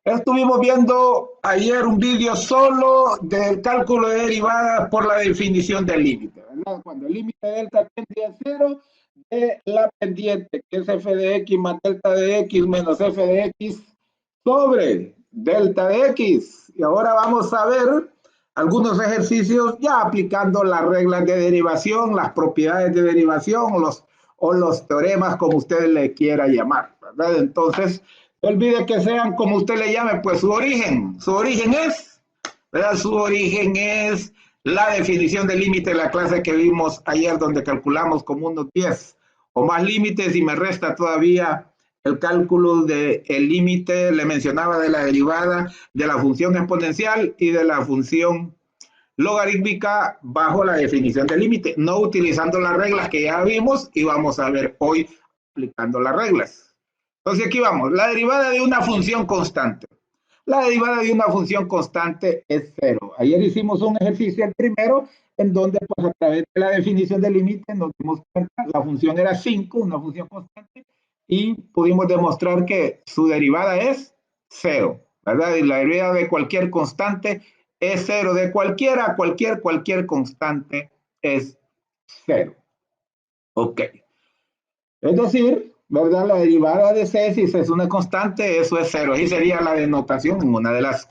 Estuvimos viendo ayer un vídeo solo del cálculo de derivadas por la definición del límite, ¿verdad? Cuando el límite de delta tiende a cero, de la pendiente, que es f de x más delta de x menos f de x sobre delta de x. Y ahora vamos a ver algunos ejercicios ya aplicando las reglas de derivación, las propiedades de derivación o los teoremas, como usted le quiera llamar, ¿verdad? Entonces, no olvide que sean como usted le llame, pues su origen es, ¿verdad? Su origen es la definición del límite de la clase que vimos ayer, donde calculamos como unos 10 o más límites y me resta todavía el cálculo del límite, le mencionaba de la derivada de la función exponencial y de la función logarítmica bajo la definición del límite, no utilizando las reglas que ya vimos y vamos a ver hoy aplicando las reglas. Entonces aquí vamos, la derivada de una función constante. La derivada de una función constante es cero. Ayer hicimos un ejercicio, el primero, en donde pues a través de la definición del límite nos dimos cuenta, la función era 5, una función constante, y pudimos demostrar que su derivada es cero, ¿verdad? Y la derivada de cualquier constante es cero, de cualquier constante es cero. Ok. Es decir, ¿verdad? La derivada de c, si es una constante, eso es cero. Ahí sería la denotación en una de las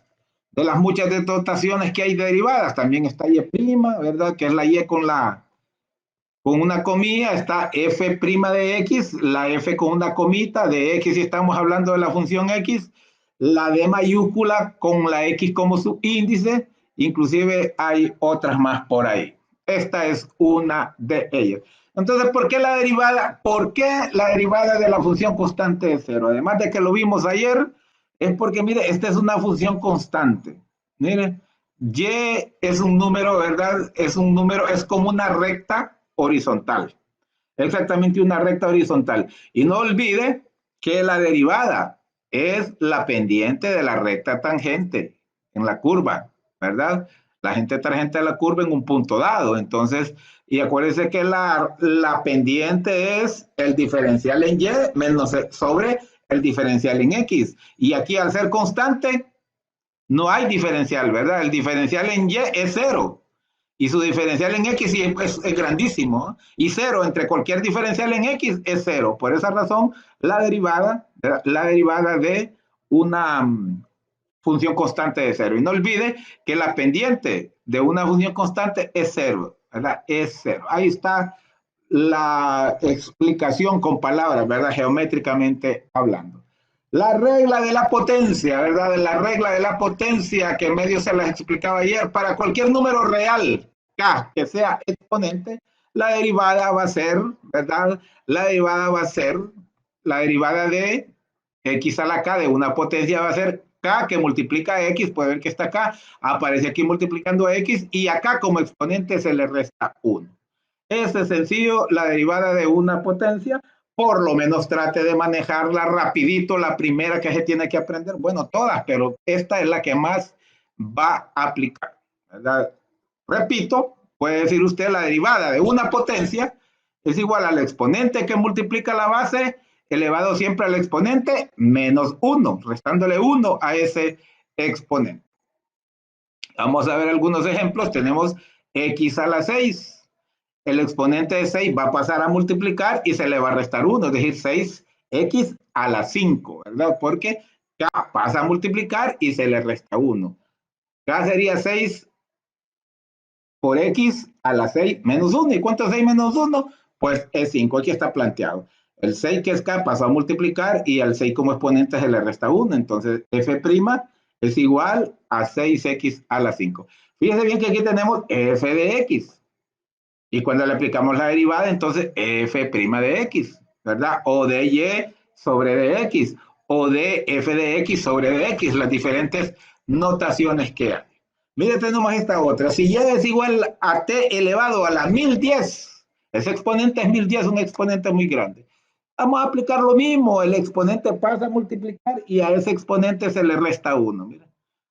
muchas denotaciones que hay de derivadas. También está y', ¿verdad? Que es la y con una comilla, está f' de x, la f con una comita de x si estamos hablando de la función x, la d mayúscula con la x como su índice, inclusive hay otras más por ahí. Esta es una de ellas. Entonces, ¿por qué la derivada? ¿Por qué la derivada de la función constante de cero? Además de que lo vimos ayer, es porque, mire, esta es una función constante. Mire, y es un número, ¿verdad? Es un número, es como una recta horizontal. Exactamente una recta horizontal. Y no olvide que la derivada es la pendiente de la recta tangente en la curva, ¿verdad? La gente tangente de la curva en un punto dado. Entonces, y acuérdense que la pendiente es el diferencial en y menos sobre el diferencial en x. Y aquí al ser constante, no hay diferencial, ¿verdad? El diferencial en y es cero. Y su diferencial en x es grandísimo. ¿Eh? Y cero entre cualquier diferencial en x es cero. Por esa razón, la derivada de una función constante de cero. Y no olvide que la pendiente de una función constante es cero, ¿verdad? Es cero. Ahí está la explicación con palabras, ¿verdad? Geométricamente hablando. La regla de la potencia, ¿verdad? La regla de la potencia que medio se las explicaba ayer, para cualquier número real, k, que sea exponente, la derivada va a ser, ¿verdad? La derivada va a ser, la derivada de x a la k de una potencia va a ser k que multiplica a x, puede ver que está acá, aparece aquí multiplicando a x, y acá como exponente se le resta 1. Ese es sencillo, la derivada de una potencia, por lo menos trate de manejarla rapidito, la primera que se tiene que aprender, bueno, todas, pero esta es la que más va a aplicar, ¿verdad? Repito, puede decir usted la derivada de una potencia es igual al exponente que multiplica la base elevado siempre al exponente menos 1, restándole 1 a ese exponente. Vamos a ver algunos ejemplos. Tenemos x a la 6. El exponente de 6 va a pasar a multiplicar y se le va a restar 1, es decir, 6x a la 5, ¿verdad? Porque k pasa a multiplicar y se le resta 1. K sería 6 por x a la 6 menos 1. ¿Y cuánto es 6 menos 1? Pues es 5. Aquí está planteado. El 6 que es k pasa a multiplicar y al 6 como exponente se le resta 1. Entonces f' es igual a 6x a la 5. Fíjese bien que aquí tenemos f de x. Y cuando le aplicamos la derivada, entonces f' de x, ¿verdad? O de y sobre de x, o de f de x sobre de x, las diferentes notaciones que hay. Mire, tenemos esta otra. Si y es igual a t elevado a la 1010, ese exponente es 1010, un exponente muy grande. Vamos a aplicar lo mismo, el exponente pasa a multiplicar y a ese exponente se le resta 1. Mira.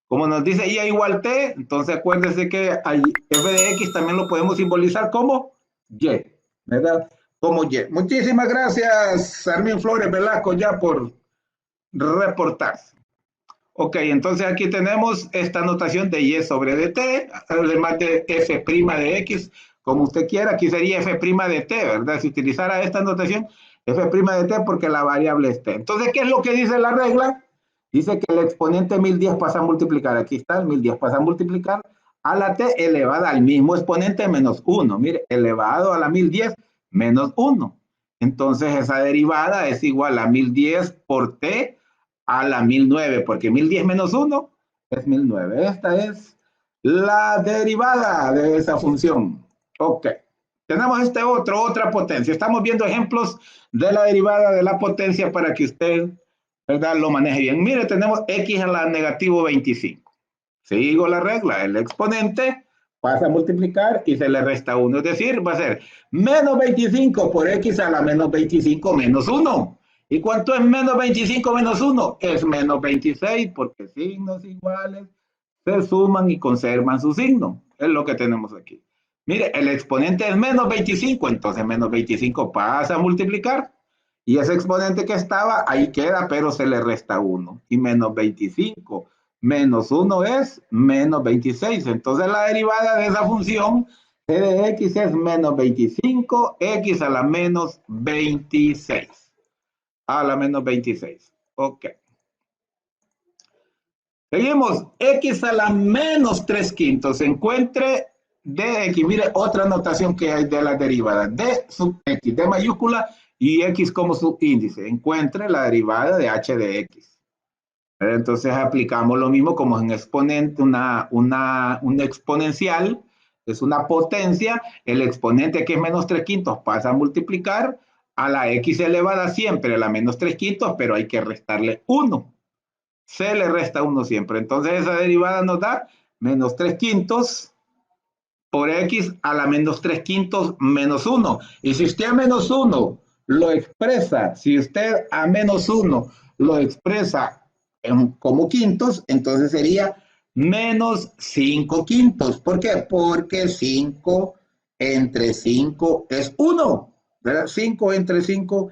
Como nos dice y igual t, entonces acuérdense que f de x también lo podemos simbolizar como y, ¿verdad? Como y. Muchísimas gracias, Armin Flores Velasco, ya por reportarse. Ok, entonces aquí tenemos esta notación de y sobre dt, además de f' de x, como usted quiera, aquí sería f' de t, ¿verdad? Si utilizara esta notación, f' de t porque la variable es t. Entonces, ¿qué es lo que dice la regla? Dice que el exponente 1010 pasa a multiplicar, aquí está, el 1010 pasa a multiplicar a la t elevada al mismo exponente menos 1. Mire, elevado a la 1010 menos 1. Entonces, esa derivada es igual a 1010 por t a la 1009, porque 1010 menos 1 es 1009. Esta es la derivada de esa función. Ok. Tenemos otra potencia. Estamos viendo ejemplos de la derivada de la potencia para que usted, ¿verdad?, lo maneje bien. Mire, tenemos x a la negativo 25. Sigo la regla. El exponente pasa a multiplicar y se le resta 1. Es decir, va a ser menos 25 por x a la menos 25 menos 1. ¿Y cuánto es menos 25 menos 1? Es menos 26, porque signos iguales se suman y conservan su signo. Es lo que tenemos aquí. Mire, el exponente es menos 25, entonces menos 25 pasa a multiplicar. Y ese exponente que estaba, ahí queda, pero se le resta 1. Y menos 25 menos 1 es menos 26. Entonces la derivada de esa función c de x es menos 25, x a la menos 26. A la menos 26. Ok. Seguimos. X a la menos 3 quintos. Encuentre de x. Mire, otra notación que hay de la derivada. D sub x, D mayúscula y x como subíndice. Encuentre la derivada de h de x. Entonces aplicamos lo mismo como en exponente, un exponencial, es una potencia, el exponente que es menos 3 quintos pasa a multiplicar a la x elevada siempre, a la menos 3 quintos, pero hay que restarle 1. Se le resta 1 siempre. Entonces esa derivada nos da menos 3 quintos por x a la menos 3 quintos menos 1. Y si usted a menos 1 lo expresa, si usted a menos 1 lo expresa como quintos, entonces sería menos 5 quintos. ¿Por qué? Porque 5 entre 5 es 1. ¿Verdad? 5 entre 5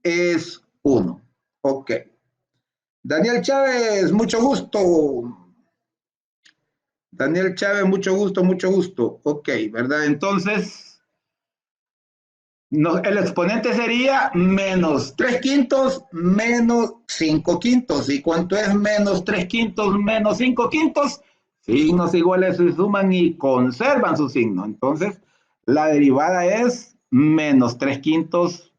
es 1. Ok. Daniel Chávez, mucho gusto. Daniel Chávez, mucho gusto, mucho gusto. Ok, ¿verdad? Entonces, no, el exponente sería menos 3 quintos menos 5 quintos. ¿Y cuánto es menos 3 quintos menos 5 quintos? Signos iguales se suman y conservan su signo. Entonces, la derivada es menos 3 quintos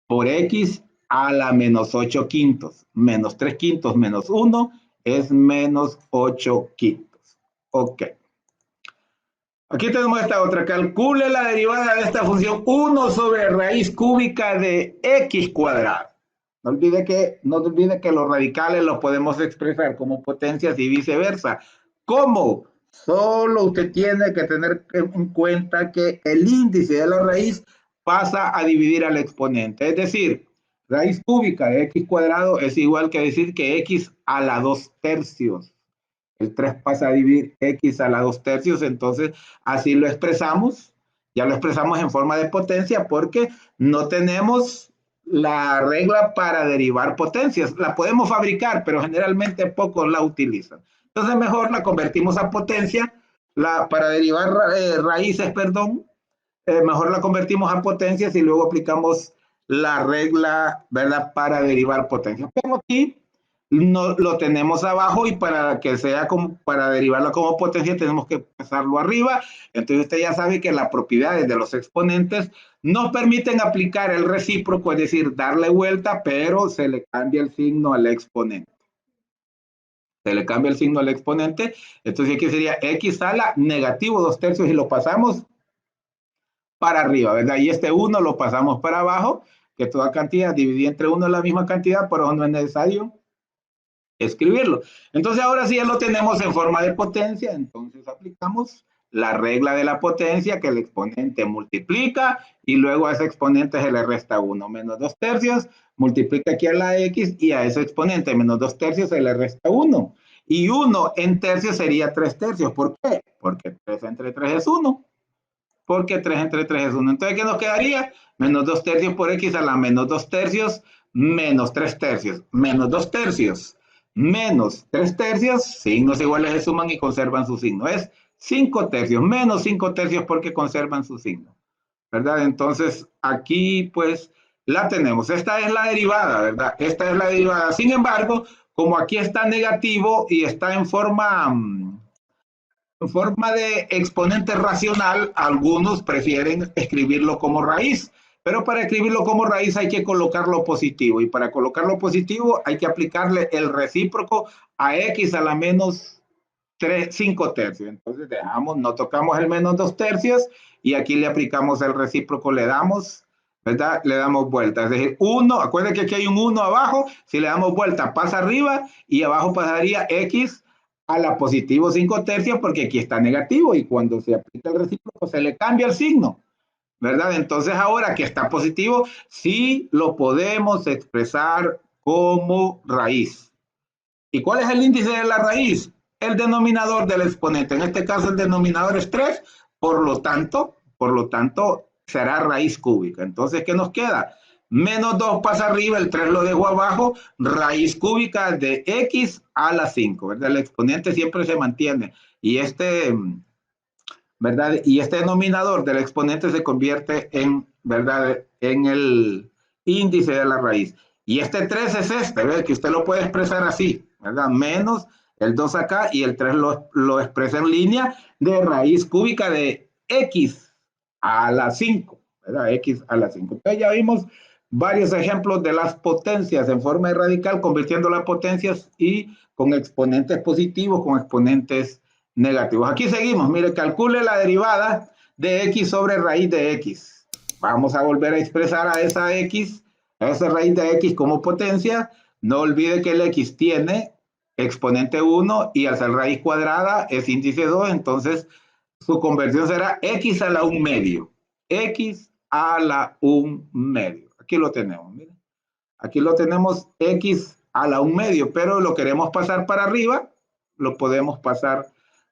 por x a la menos 8 quintos. Menos 3 quintos menos 1 es menos 8 quintos. Ok. Aquí tenemos esta otra. Calcule la derivada de esta función 1 sobre raíz cúbica de x cuadrado. No olvide que los radicales los podemos expresar como potencias y viceversa. ¿Cómo? Solo usted tiene que tener en cuenta que el índice de la raíz pasa a dividir al exponente. Es decir, raíz cúbica de x cuadrado es igual que decir que x a la 2 tercios. El 3 pasa a dividir x a la 2 tercios, entonces así lo expresamos. Ya lo expresamos en forma de potencia porque no tenemos la regla para derivar potencias. La podemos fabricar, pero generalmente pocos la utilizan. Entonces mejor la convertimos a potencia, para derivar raíces, perdón, mejor la convertimos a potencias y luego aplicamos la regla, ¿verdad?, para derivar potencias. Pero aquí no, lo tenemos abajo y para que sea como, para derivarla como potencia tenemos que pasarlo arriba. Entonces usted ya sabe que las propiedades de los exponentes nos permiten aplicar el recíproco, es decir, darle vuelta, pero se le cambia el signo al exponente. Se le cambia el signo al exponente. Entonces aquí sería x a la negativo 2 tercios y lo pasamos para arriba, ¿verdad? Y este 1 lo pasamos para abajo, que toda cantidad dividida entre 1 es la misma cantidad, por eso no es necesario escribirlo. Entonces ahora sí ya lo tenemos en forma de potencia, entonces aplicamos la regla de la potencia, que el exponente multiplica y luego a ese exponente se le resta 1, menos 2 tercios, multiplica aquí a la x y a ese exponente menos 2 tercios se le resta 1. Y 1 en tercios sería 3 tercios. ¿Por qué? Porque 3 entre 3 es 1. Porque 3 entre 3 es 1. Entonces, ¿qué nos quedaría? Menos 2 tercios por x a la menos 2 tercios menos 3 tercios. Menos 2 tercios. menos 3 tercios, signos iguales se suman y conservan su signo. Es 5 tercios, menos 5 tercios porque conservan su signo, ¿verdad? Entonces, aquí pues la tenemos. Esta es la derivada, ¿verdad? Esta es la derivada. Sin embargo, como aquí está negativo y está en forma de exponente racional, algunos prefieren escribirlo como raíz, pero para escribirlo como raíz hay que colocarlo positivo, y para colocarlo positivo hay que aplicarle el recíproco a x a la menos 5 tercios. Entonces dejamos, no tocamos el menos 2 tercios y aquí le aplicamos el recíproco, le damos, ¿verdad? Le damos vuelta. Es decir, 1, acuérdense que aquí hay un 1 abajo, si le damos vuelta pasa arriba y abajo pasaría x a la positivo 5 tercios porque aquí está negativo y cuando se aplica el recíproco se le cambia el signo, ¿verdad? Entonces ahora que está positivo, sí lo podemos expresar como raíz. ¿Y cuál es el índice de la raíz? El denominador del exponente. En este caso el denominador es 3, por lo tanto será raíz cúbica. Entonces, ¿qué nos queda? Menos 2 pasa arriba, el 3 lo dejo abajo, raíz cúbica de x a la 5, ¿verdad? El exponente siempre se mantiene y ¿verdad? Y este denominador del exponente se convierte en, ¿verdad? En el índice de la raíz. Y este 3 es este, ¿verdad? Que usted lo puede expresar así, ¿verdad? Menos el 2 acá y el 3 lo expresa en línea de raíz cúbica de x a la 5, ¿verdad? X a la 5. Entonces ya vimos varios ejemplos de las potencias en forma de radical, convirtiendo las potencias y con exponentes positivos, con exponentes negativos. Aquí seguimos, mire, calcule la derivada de x sobre raíz de x. Vamos a volver a expresar a esa x, a esa raíz de x como potencia. No olvide que el x tiene exponente 1 y al ser raíz cuadrada es índice 2, entonces su conversión será x a la 1 medio. X a la 1 medio. Aquí lo tenemos, mire. Aquí lo tenemos x a la 1 medio, pero lo queremos pasar para arriba, lo podemos pasar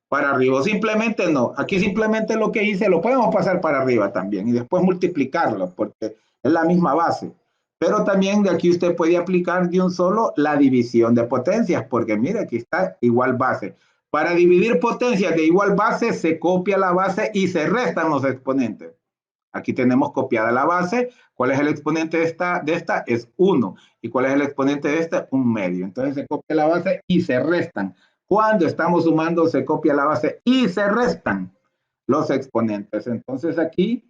para arriba. O simplemente no. Aquí simplemente lo que hice, lo podemos pasar para arriba también y después multiplicarlo, porque es la misma base. Pero también de aquí usted puede aplicar de un solo la división de potencias, porque mire, aquí está igual base. Para dividir potencias de igual base, se copia la base y se restan los exponentes. Aquí tenemos copiada la base. ¿Cuál es el exponente de esta? Es 1. ¿Y cuál es el exponente de esta? 1 medio. Entonces se copia la base y se restan. Cuando estamos sumando, se copia la base y se restan los exponentes. Entonces aquí,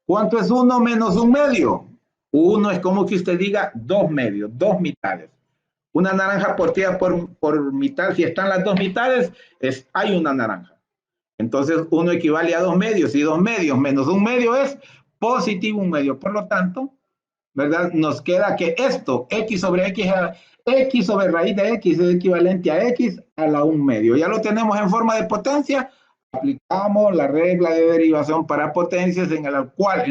¿cuánto es 1 menos 1 medio? 1 es como que usted diga 2 medios, 2 mitades. Una naranja partida por mitad, si están las 2 mitades, hay una naranja. Entonces, 1 equivale a 2 medios y 2 medios menos 1 medio es positivo 1 medio. Por lo tanto, ¿verdad? Nos queda que esto, x sobre raíz de x es equivalente a x a la 1 medio. Ya lo tenemos en forma de potencia. Aplicamos la regla de derivación para potencias en la cual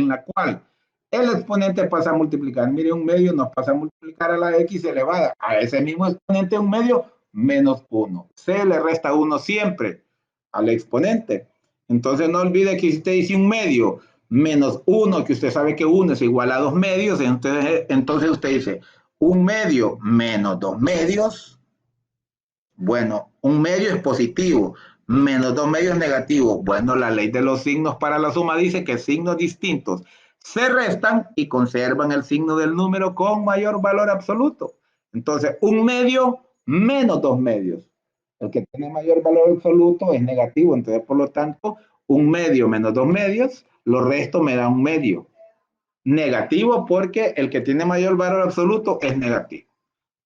el exponente pasa a multiplicar. Mire, 1 medio nos pasa a multiplicar a la x elevada a ese mismo exponente 1 medio menos 1. Se le resta 1 siempre al exponente. Entonces no olvide que si usted dice 1 medio menos 1, que usted sabe que 1 es igual a 2 medios, entonces usted dice 1 medio menos 2 medios. Bueno, 1 medio es positivo, menos 2 medios es negativo. Bueno, la ley de los signos para la suma dice que signos distintos se restan y conservan el signo del número con mayor valor absoluto. Entonces, 1 medio menos 2 medios. El que tiene mayor valor absoluto es negativo, entonces por lo tanto, 1 medio menos 2 medios, lo resto me da 1 medio. Negativo porque el que tiene mayor valor absoluto es negativo.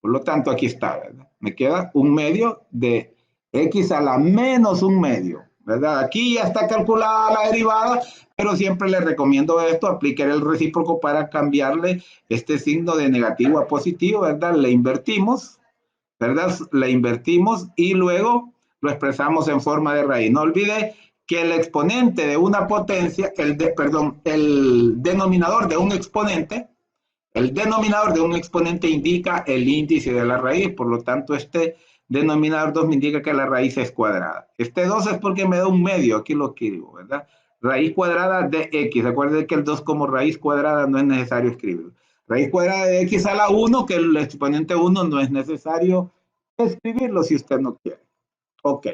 Por lo tanto, aquí está, ¿verdad? Me queda 1 medio de x a la menos 1 medio, ¿verdad? Aquí ya está calculada la derivada, pero siempre le recomiendo esto, aplicar el recíproco para cambiarle este signo de negativo a positivo, ¿verdad? Le invertimos, ¿verdad? Le invertimos y luego lo expresamos en forma de raíz. No olvide que el exponente de una potencia, el denominador de un exponente, indica el índice de la raíz, por lo tanto este denominador 2 me indica que la raíz es cuadrada. Este 2 es porque me da 1 medio, aquí lo escribo, ¿verdad? Raíz cuadrada de x, recuerden que el 2 como raíz cuadrada no es necesario escribirlo. Raíz cuadrada de x a la 1, que el exponente 1 no es necesario escribirlo si usted no quiere. Ok.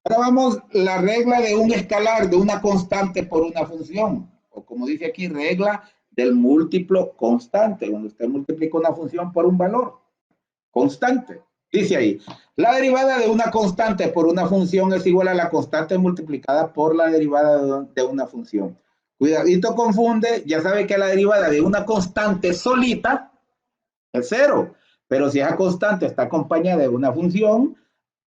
Ahora vamos la regla de un escalar, de una constante por una función. O como dice aquí, regla del múltiplo constante. Cuando usted multiplica una función por un valor constante. Dice ahí, la derivada de una constante por una función es igual a la constante multiplicada por la derivada de una función. Cuidadito, confunde, ya sabe que la derivada de una constante solita es cero, pero si esa constante está acompañada de una función,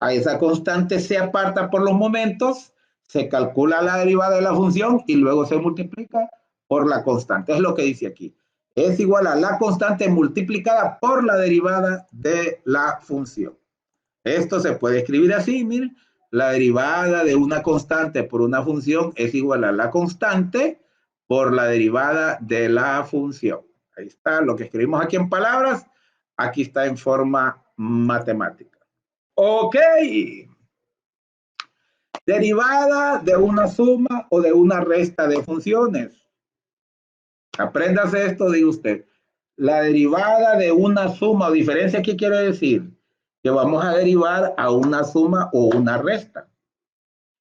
a esa constante se aparta por los momentos, se calcula la derivada de la función y luego se multiplica por la constante. Es lo que dice aquí. Es igual a la constante multiplicada por la derivada de la función. Esto se puede escribir así, miren. La derivada de una constante por una función es igual a la constante por la derivada de la función. Ahí está lo que escribimos aquí en palabras. Aquí está en forma matemática. Ok. Derivada de una suma o de una resta de funciones. Apréndase esto, diga usted. La derivada de una suma o diferencia, ¿qué quiere decir? Que vamos a derivar a una suma o una resta.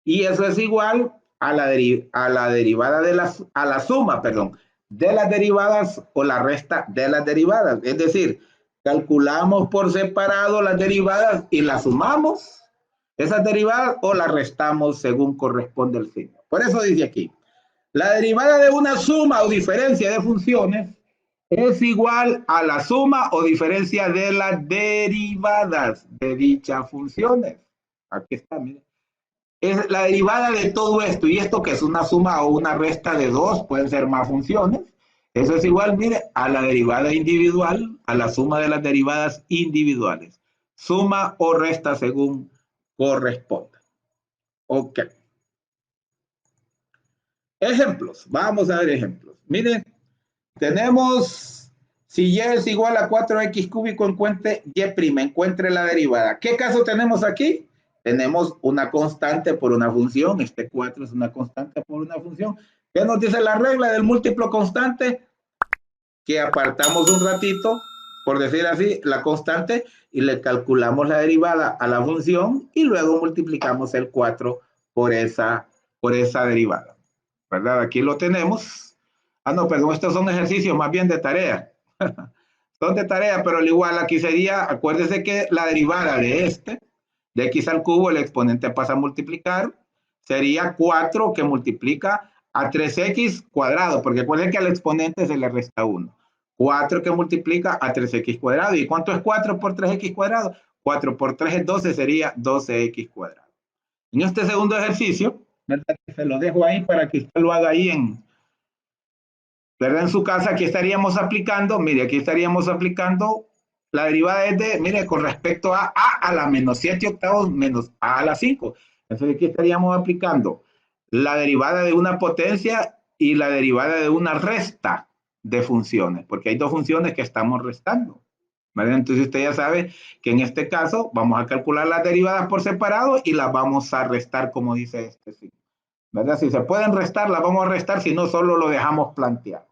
Y eso es igual a la derivada de a la suma, perdón, de las derivadas o la resta de las derivadas. Es decir, calculamos por separado las derivadas y las sumamos, esas derivadas, o las restamos según corresponde el signo. Por eso dice aquí, la derivada de una suma o diferencia de funciones es igual a la suma o diferencia de las derivadas de dichas funciones. Aquí está, miren. Es la derivada de todo esto, y esto que es una suma o una resta de dos, pueden ser más funciones. Eso es igual, mire, a la derivada individual, a la suma de las derivadas individuales. Suma o resta según corresponda. Ok. Ejemplos, vamos a ver ejemplos. Miren, tenemos, si y es igual a 4x cúbico, encuentre y', encuentre la derivada. ¿Qué caso tenemos aquí? Tenemos una constante por una función, este 4 es una constante por una función. ¿Qué nos dice la regla del múltiplo constante? Que apartamos un ratito, por decir así, la constante y le calculamos la derivada a la función y luego multiplicamos el 4 por esa derivada. ¿Verdad? Aquí lo tenemos. Ah, no, perdón, estos son ejercicios más bien de tarea. Son de tarea, pero al igual aquí sería, acuérdese que la derivada de x al cubo, el exponente pasa a multiplicar, sería 4 que multiplica a 3x cuadrado, porque acuérdense que al exponente se le resta 1. 4 que multiplica a 3x cuadrado. ¿Y cuánto es 4 por 3x cuadrado? 4 por 3 es 12, sería 12x cuadrado. En este segundo ejercicio, ¿verdad? Se lo dejo ahí para que usted lo haga ahí ¿verdad? En su casa. Aquí estaríamos aplicando, mire, aquí estaríamos aplicando la derivada es de, mire, con respecto a la menos 7 octavos menos a la 5. Entonces aquí estaríamos aplicando la derivada de una potencia y la derivada de una resta de funciones, porque hay dos funciones que estamos restando. ¿Vale? Entonces usted ya sabe que en este caso vamos a calcular las derivadas por separado y las vamos a restar como dice este signo. ¿Verdad? Si se pueden restar, las vamos a restar, si no, solo lo dejamos planteado.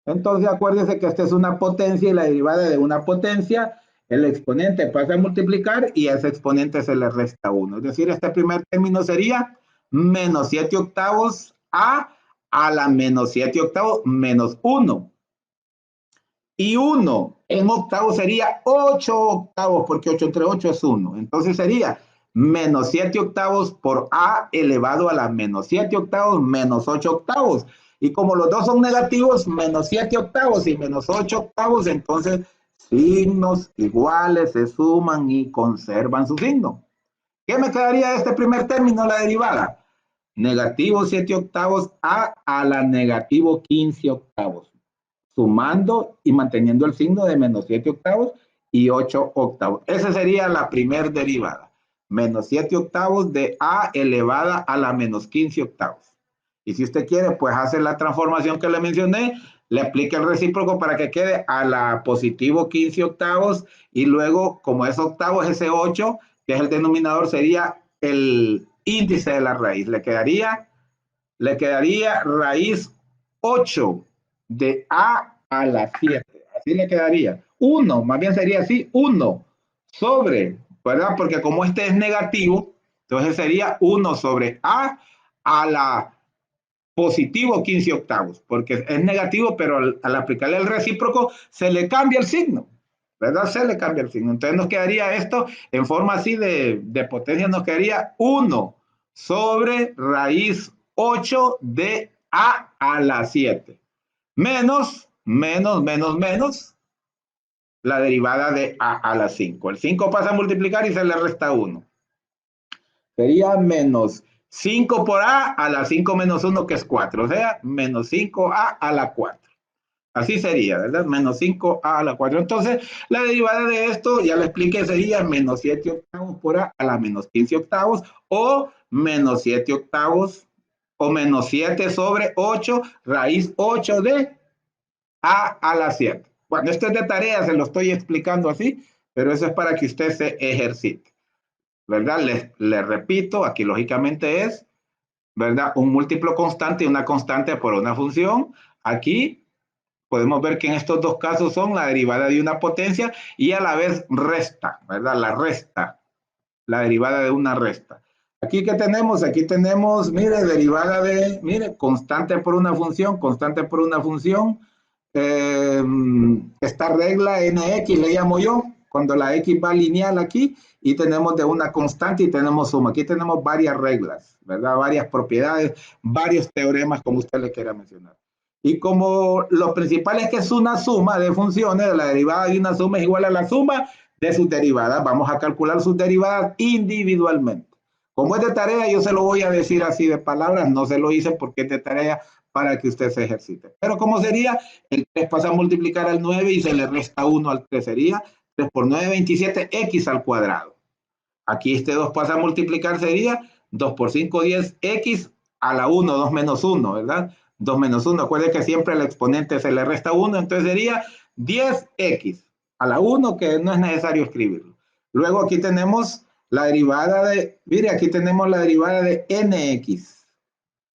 Entonces acuérdese que esta es una potencia y la derivada de una potencia, el exponente pasa a multiplicar y a ese exponente se le resta 1. Es decir, este primer término sería menos 7 octavos a la menos 7 octavos menos 1. Y 1 en octavos sería 8 octavos, porque 8 entre 8 es 1. Entonces sería menos 7 octavos por a elevado a la menos 7 octavos menos 8 octavos. Y como los dos son negativos, menos 7 octavos y menos 8 octavos, entonces signos iguales se suman y conservan su signo. ¿Qué me quedaría de este primer término, la derivada? Negativo 7 octavos a la negativo 15 octavos. Sumando y manteniendo el signo de menos 7 octavos y 8 octavos. Esa sería la primer derivada. Menos 7 octavos de a elevada a la menos 15 octavos. Y si usted quiere, pues hace la transformación que le mencioné, le aplica el recíproco para que quede a la positivo 15 octavos y luego, como es octavos, ese 8, que es el denominador, sería el índice de la raíz. Le quedaría raíz 8 de a la 7. Así le quedaría. 1, más bien sería así, 1 sobre ¿verdad? Porque como este es negativo, entonces sería 1 sobre a la positivo 15 octavos, porque es negativo, pero al aplicarle el recíproco se le cambia el signo, ¿verdad? Se le cambia el signo. Entonces nos quedaría esto en forma así de potencia, nos quedaría 1 sobre raíz 8 de a la 7, menos, la derivada de a la 5. El 5 pasa a multiplicar y se le resta 1. Sería menos 5 por a la 5 menos 1, que es 4. O sea, menos 5a a la 4. Así sería, ¿verdad? Menos 5a a la 4. Entonces, la derivada de esto, ya lo expliqué, sería menos 7 octavos por a la menos 15 octavos, o menos 7 octavos, o menos 7 sobre 8, raíz 8 de a la 7. Bueno, esto es de tarea, se lo estoy explicando así, pero eso es para que usted se ejercite, ¿verdad? Le repito, aquí lógicamente es, ¿verdad? Un múltiplo constante y una constante por una función. Aquí podemos ver que en estos dos casos son la derivada de una potencia y a la vez resta, ¿verdad? La derivada de una resta. Aquí que tenemos, mire, derivada de, mire, constante por una función, constante por una función. Esta regla nx le llamo yo, cuando la x va lineal aquí, y tenemos de una constante y tenemos suma. Aquí tenemos varias reglas, ¿verdad? Varias propiedades, varios teoremas, como usted le quiera mencionar. Y como lo principal es que es una suma de funciones, la derivada de una suma es igual a la suma de sus derivadas. Vamos a calcular sus derivadas individualmente. Como es de tarea, yo se lo voy a decir así de palabras, no se lo hice porque es de tarea para que usted se ejercite. Pero ¿cómo sería? El 3 pasa a multiplicar al 9 y se le resta 1 al 3. Sería 3 por 9, 27, x al cuadrado. Aquí este 2 pasa a multiplicar, sería 2 por 5, 10, x a la 1, 2 menos 1, ¿verdad? 2 menos 1, acuérdense que siempre al exponente se le resta 1, entonces sería 10x a la 1, que no es necesario escribirlo. Luego aquí tenemos la derivada de, mire, aquí tenemos la derivada de nx,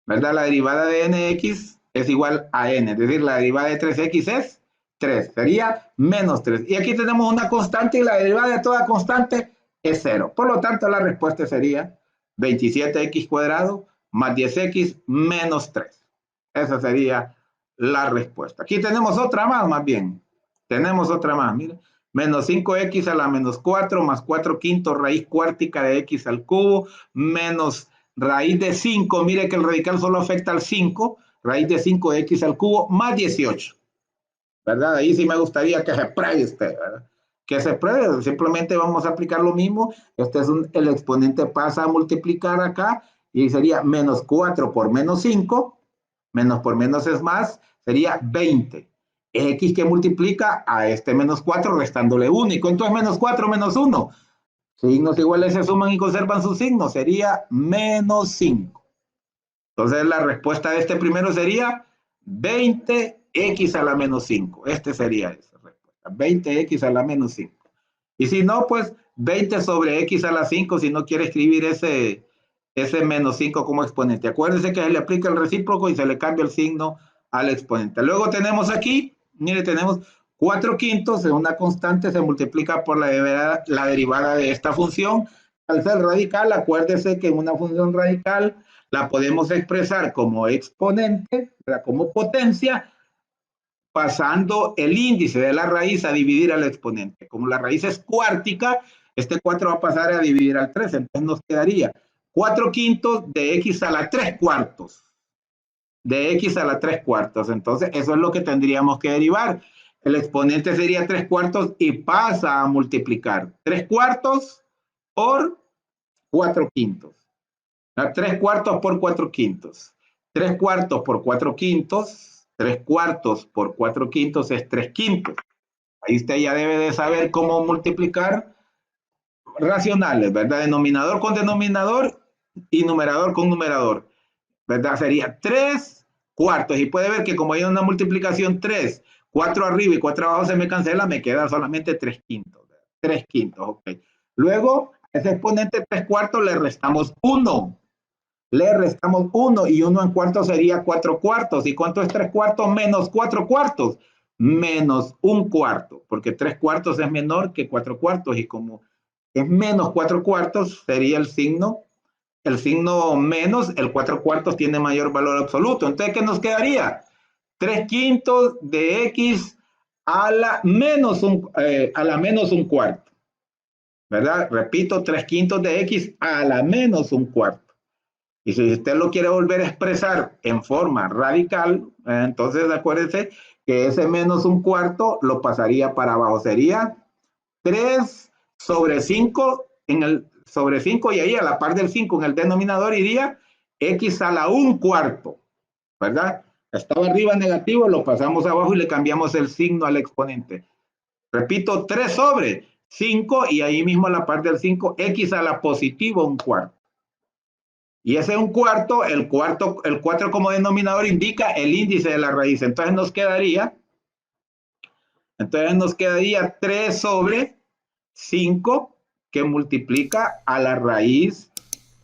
¿verdad? La derivada de nx es igual a n, es decir, la derivada de 3x es 3, sería menos 3. Y aquí tenemos una constante y la derivada de toda constante es 0. Por lo tanto, la respuesta sería 27x cuadrado más 10x menos 3. Esa sería la respuesta. Aquí tenemos otra más bien. Tenemos otra más, mire. Menos 5x a la menos 4 más 4 quintos raíz cuártica de x al cubo menos raíz de 5, mire que el radical solo afecta al 5, raíz de 5x al cubo más 18, ¿verdad? Ahí sí me gustaría que se pruebe usted, ¿verdad? Que se pruebe, simplemente vamos a aplicar lo mismo, el exponente pasa a multiplicar acá y sería menos 4 por menos 5, menos por menos es más, sería 20. X que multiplica a este menos 4 restándole 1, y ¿cuánto es menos 4 menos 1? Signos iguales se suman y conservan sus signos, sería menos 5. Entonces la respuesta de este primero sería 20x a la menos 5. Este sería esa respuesta, 20x a la menos 5. Y si no, pues 20 sobre x a la 5, si no quiere escribir ese menos 5 como exponente. Acuérdense que se le aplica el recíproco y se le cambia el signo al exponente. Luego tenemos aquí, mire, tenemos 4 quintos, en una constante se multiplica por la derivada de esta función. Al ser radical, acuérdese que en una función radical la podemos expresar como exponente, como potencia, pasando el índice de la raíz a dividir al exponente. Como la raíz es cuártica, este 4 va a pasar a dividir al 3, entonces nos quedaría 4 quintos de x a la 3 cuartos. De x a la 3 cuartos. Entonces, eso es lo que tendríamos que derivar. El exponente sería 3 cuartos y pasa a multiplicar 3 cuartos por 4 quintos. 3 cuartos por 4 quintos. 3 cuartos por 4 quintos. 3 cuartos por 4 quintos es 3 quintos. Ahí usted ya debe de saber cómo multiplicar racionales, ¿verdad? Denominador con denominador y numerador con numerador, ¿verdad? Sería 3 cuartos. Y puede ver que como hay una multiplicación 3, 4 arriba y 4 abajo se me cancela, me queda solamente 3 quintos. 3 quintos, ok. Luego, a ese exponente 3 cuartos le restamos 1. Le restamos 1 y 1 en cuartos sería 4 cuartos. ¿Y cuánto es 3 cuartos menos 4 cuartos? Menos 1 cuarto, porque 3 cuartos es menor que 4 cuartos y como es menos 4 cuartos, sería el signo menos, el 4 cuartos tiene mayor valor absoluto. Entonces, ¿qué nos quedaría? 3 quintos de x a la menos un cuarto, ¿verdad? Repito, 3 quintos de x a la menos un cuarto. Y si usted lo quiere volver a expresar en forma radical, entonces acuérdese que ese menos un cuarto lo pasaría para abajo. Sería 3 sobre 5 sobre 5 y ahí a la par del 5 en el denominador iría x a la un cuarto, ¿verdad? Estaba arriba negativo, lo pasamos abajo y le cambiamos el signo al exponente. Repito, 3 sobre 5 y ahí mismo a la par del 5, x a la positivo un cuarto. Y ese un cuarto, el 4 como denominador indica el índice de la raíz. Entonces nos quedaría 3 sobre 5 que multiplica a la raíz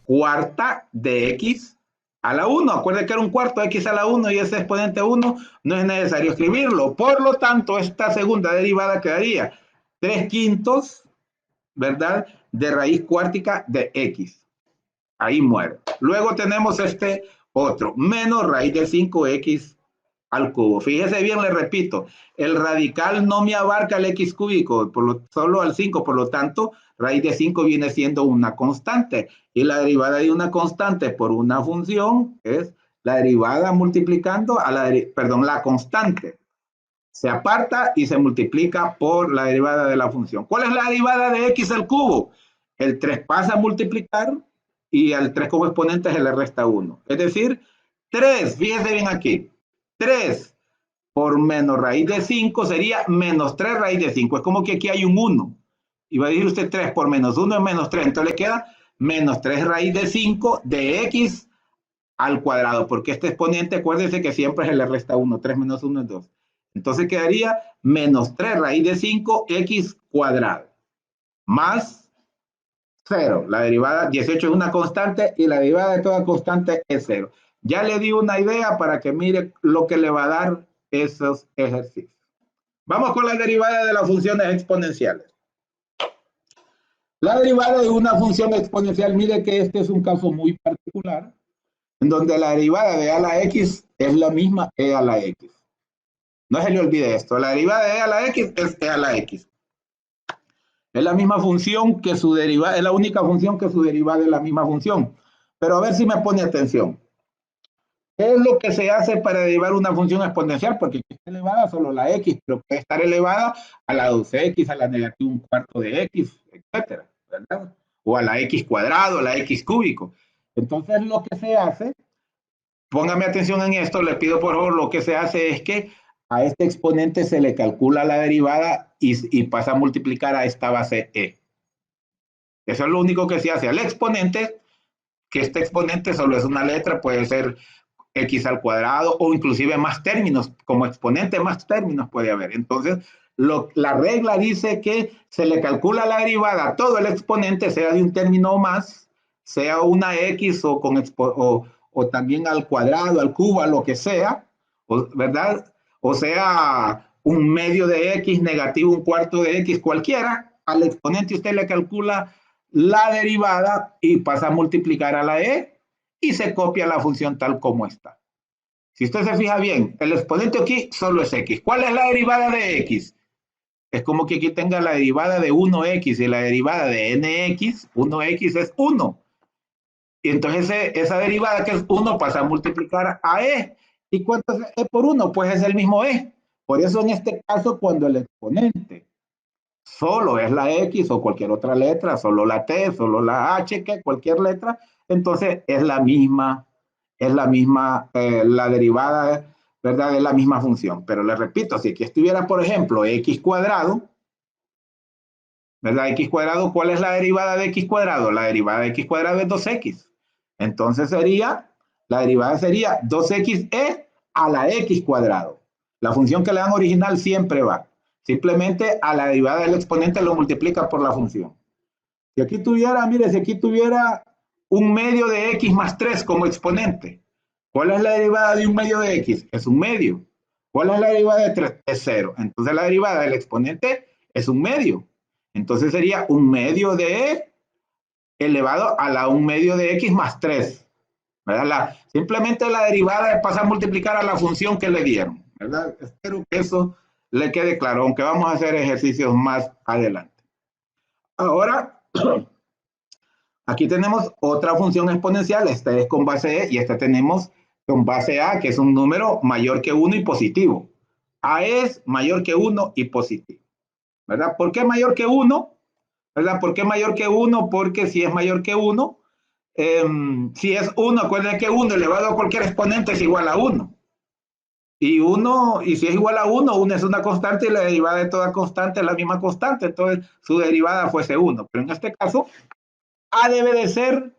cuarta de x a la 1. Acuérdense que era un cuarto x a la 1 y ese exponente 1 no es necesario escribirlo. Por lo tanto, esta segunda derivada quedaría 3 quintos, ¿verdad?, de raíz cuártica de x. Ahí muere. Luego tenemos este otro, menos raíz de 5x al cubo. Fíjese bien, le repito, el radical no me abarca el x cúbico, solo al 5, por lo tanto, raíz de 5 viene siendo una constante. Y la derivada de una constante por una función es la derivada multiplicando a la constante. Se aparta y se multiplica por la derivada de la función. ¿Cuál es la derivada de x al cubo? El 3 pasa a multiplicar y al 3 como exponente se le resta 1. Es decir, 3, fíjese bien aquí, 3 por menos raíz de 5 sería menos 3 raíz de 5. Es como que aquí hay un 1. Y va a decir usted 3 por menos 1 es menos 3. Entonces le queda menos 3 raíz de 5 de x al cuadrado. Porque este exponente, acuérdense que siempre se le resta 1. 3 menos 1 es 2. Entonces quedaría menos 3 raíz de 5 x cuadrado. Más 0. La derivada 18 es una constante y la derivada de toda constante es 0. Ya le di una idea para que mire lo que le va a dar esos ejercicios. Vamos con la derivada de las funciones exponenciales. La derivada de una función exponencial, mire que este es un caso muy particular, en donde la derivada de a a la x es la misma e a la x. No se le olvide esto, la derivada de e a la x es e a la x. Es la misma función que su derivada, es la única función que su derivada es la misma función. Pero a ver si me pone atención. ¿Qué es lo que se hace para derivar una función exponencial? Porque aquí está elevada solo la x, pero puede estar elevada a la 2x, a la negativo un cuarto de x, etcétera, ¿verdad? O a la x cuadrado, a la x cúbico. Entonces lo que se hace, póngame atención en esto, le pido por favor, lo que se hace es que a este exponente se le calcula la derivada y pasa a multiplicar a esta base e. Eso es lo único que se hace al exponente, que este exponente solo es una letra, puede ser x al cuadrado o inclusive más términos, como exponente más términos puede haber. Entonces, la regla dice que se le calcula la derivada a todo el exponente, sea de un término o más, sea una x o también al cuadrado, al cubo, a lo que sea, ¿verdad? O sea, un medio de x negativo un cuarto de x, cualquiera, al exponente usted le calcula la derivada y pasa a multiplicar a la e y se copia la función tal como está. Si usted se fija bien, el exponente aquí solo es x. ¿Cuál es la derivada de x? Es como que aquí tenga la derivada de 1x y la derivada de nx, 1x es 1. Y entonces esa derivada que es 1 pasa a multiplicar a e. ¿Y cuánto es e por 1? Pues es el mismo e. Por eso en este caso, cuando el exponente solo es la x o cualquier otra letra, solo la t, solo la h, que cualquier letra, entonces es la misma, la derivada, ¿verdad? Es la misma función. Pero le repito, si aquí estuviera, por ejemplo, x cuadrado, ¿verdad? X cuadrado, ¿cuál es la derivada de x cuadrado? La derivada de x cuadrado es 2x. Entonces la derivada sería 2xe a la x cuadrado. La función que le dan original siempre va. Simplemente a la derivada del exponente lo multiplica por la función. Si aquí tuviera, mire, si aquí tuviera un medio de x más 3 como exponente, ¿cuál es la derivada de un medio de x? Es un medio. ¿Cuál es la derivada de 3? Es 0. Entonces la derivada del exponente es un medio. Entonces sería 1/2 de E elevado a la 1/2 de X más 3. ¿Verdad? Simplemente la derivada pasa a multiplicar a la función que le dieron. ¿Verdad? Espero que eso le quede claro, aunque vamos a hacer ejercicios más adelante. Ahora, aquí tenemos otra función exponencial. Esta es con base E y esta tenemos con base A, que es un número mayor que 1 y positivo. A es mayor que 1 y positivo. ¿Verdad? ¿Por qué mayor que 1? ¿Verdad? ¿Por qué mayor que 1? Porque si es mayor que 1, si es 1, acuérdense que 1 elevado a cualquier exponente es igual a 1. Y si es igual a 1, 1 es una constante y la derivada de toda constante es la misma constante. Entonces, su derivada fuese 1. Pero en este caso, A debe de ser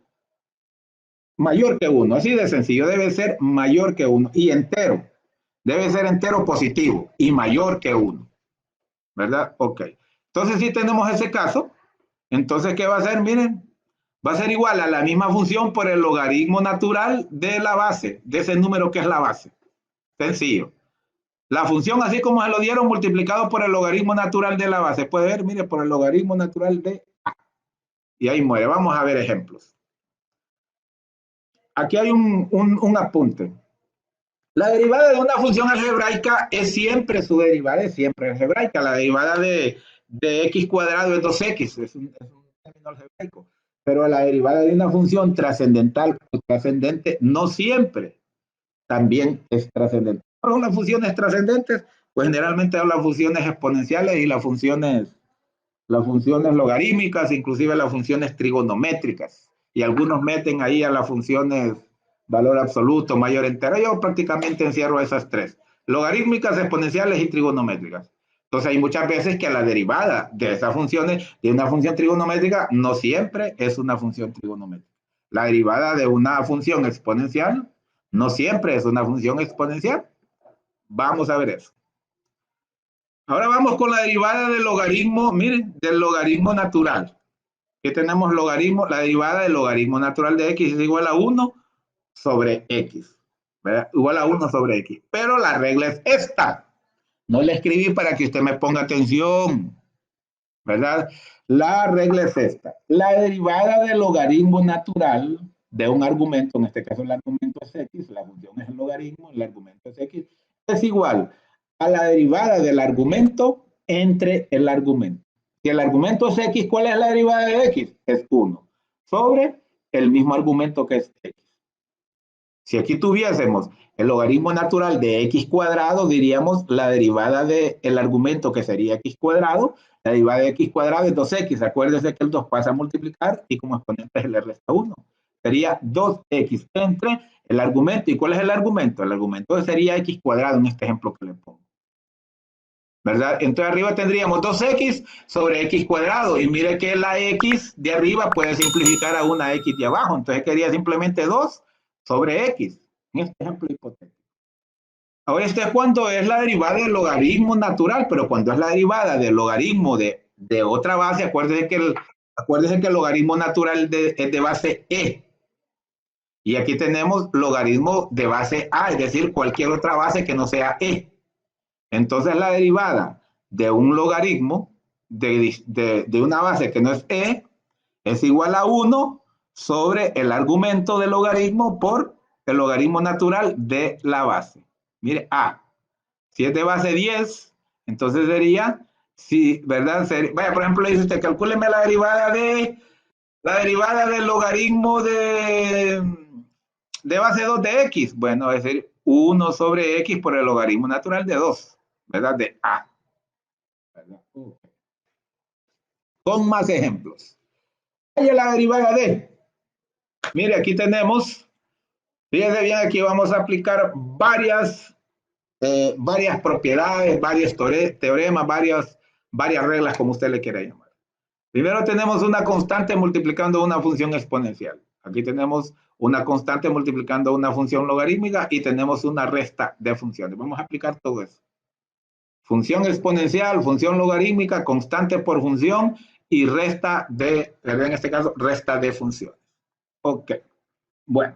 mayor que 1. Así de sencillo, debe ser mayor que 1. Y entero. Debe ser entero positivo y mayor que 1. ¿Verdad? Ok. Entonces, si tenemos ese caso, entonces, ¿qué va a ser? Miren, va a ser igual a la misma función por el logaritmo natural de la base, de ese número que es la base. Sencillo. La función, así como se lo dieron, multiplicado por el logaritmo natural de la base. Puede ver, mire, por el logaritmo natural de A. Y ahí muere. Vamos a ver ejemplos. Aquí hay un apunte. La derivada de una función algebraica es siempre su derivada, es siempre algebraica. La derivada de x cuadrado es 2x, es un término algebraico. Pero la derivada de una función trascendental o trascendente no siempre también es trascendente. Pero las funciones trascendentes, pues generalmente hablan funciones exponenciales y las funciones logarítmicas, inclusive las funciones trigonométricas. Y algunos meten ahí a las funciones valor absoluto, mayor entero. Yo prácticamente encierro esas tres: logarítmicas, exponenciales y trigonométricas. Entonces hay muchas veces que la derivada de esas funciones, de una función trigonométrica, no siempre es una función trigonométrica. La derivada de una función exponencial no siempre es una función exponencial. Vamos a ver eso. Ahora vamos con la derivada del logaritmo, miren, del logaritmo natural. Que tenemos logaritmo, la derivada del logaritmo natural de x es igual a 1 sobre x. ¿Verdad? Igual a 1 sobre x. Pero la regla es esta. No le escribí para que usted me ponga atención. ¿Verdad? La regla es esta. La derivada del logaritmo natural de un argumento, en este caso el argumento es x, la función es el logaritmo, el argumento es x, es igual a la derivada del argumento entre el argumento. Si el argumento es x, ¿cuál es la derivada de x? Es 1 sobre el mismo argumento que es x. Si aquí tuviésemos el logaritmo natural de x cuadrado, diríamos la derivada del argumento, que sería x cuadrado. La derivada de x cuadrado es 2x. Acuérdese que el 2 pasa a multiplicar y como exponente se le resta 1. Sería 2x entre el argumento. ¿Y cuál es el argumento? El argumento sería x cuadrado en este ejemplo que le pongo. ¿Verdad? Entonces arriba tendríamos 2x sobre x cuadrado. Y mire que la x de arriba puede simplificar a una x de abajo. Entonces quedaría simplemente 2 sobre x, en este ejemplo hipotético. Ahora, este es cuando es la derivada del logaritmo natural, pero cuando es la derivada del logaritmo de otra base, acuérdese que el logaritmo natural es de base e. Y aquí tenemos logaritmo de base a, es decir, cualquier otra base que no sea e. Entonces, la derivada de un logaritmo de una base que no es e es igual a 1 sobre el argumento del logaritmo por el logaritmo natural de la base. Mire, A. Si es de base 10, entonces sería, si, ¿verdad? Vaya, por ejemplo, dice usted, calcúleme la derivada del logaritmo de base 2 de x. Bueno, es decir, 1 sobre x por el logaritmo natural de 2, ¿verdad? De A. ¿Verdad? Con más ejemplos. Vaya la derivada de. Mire, aquí tenemos, fíjense bien, aquí vamos a aplicar varias propiedades, varios teoremas, varias reglas, como usted le quiera llamar. Primero tenemos una constante multiplicando una función exponencial. Aquí tenemos una constante multiplicando una función logarítmica y tenemos una resta de funciones. Vamos a aplicar todo eso. Función exponencial, función logarítmica, constante por función y resta de, en este caso, resta de funciones. Ok. Bueno.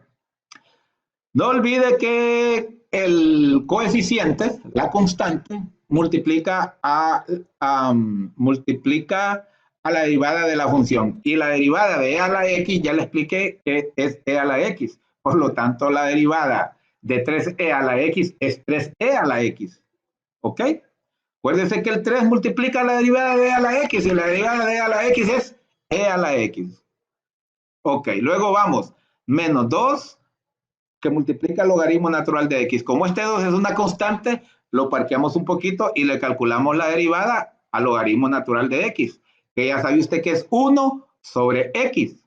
No olvide que el coeficiente, la constante, multiplica a la derivada de la función. Y la derivada de e a la x, ya le expliqué que es e a la x. Por lo tanto, la derivada de 3e a la x es 3e a la x. ¿Ok? Acuérdense que el 3 multiplica la derivada de e a la x y la derivada de e a la x es e a la x. Ok, luego vamos. Menos 2 que multiplica el logaritmo natural de x. Como este 2 es una constante, lo parqueamos un poquito y le calculamos la derivada al logaritmo natural de x, que ya sabe usted que es 1 sobre x,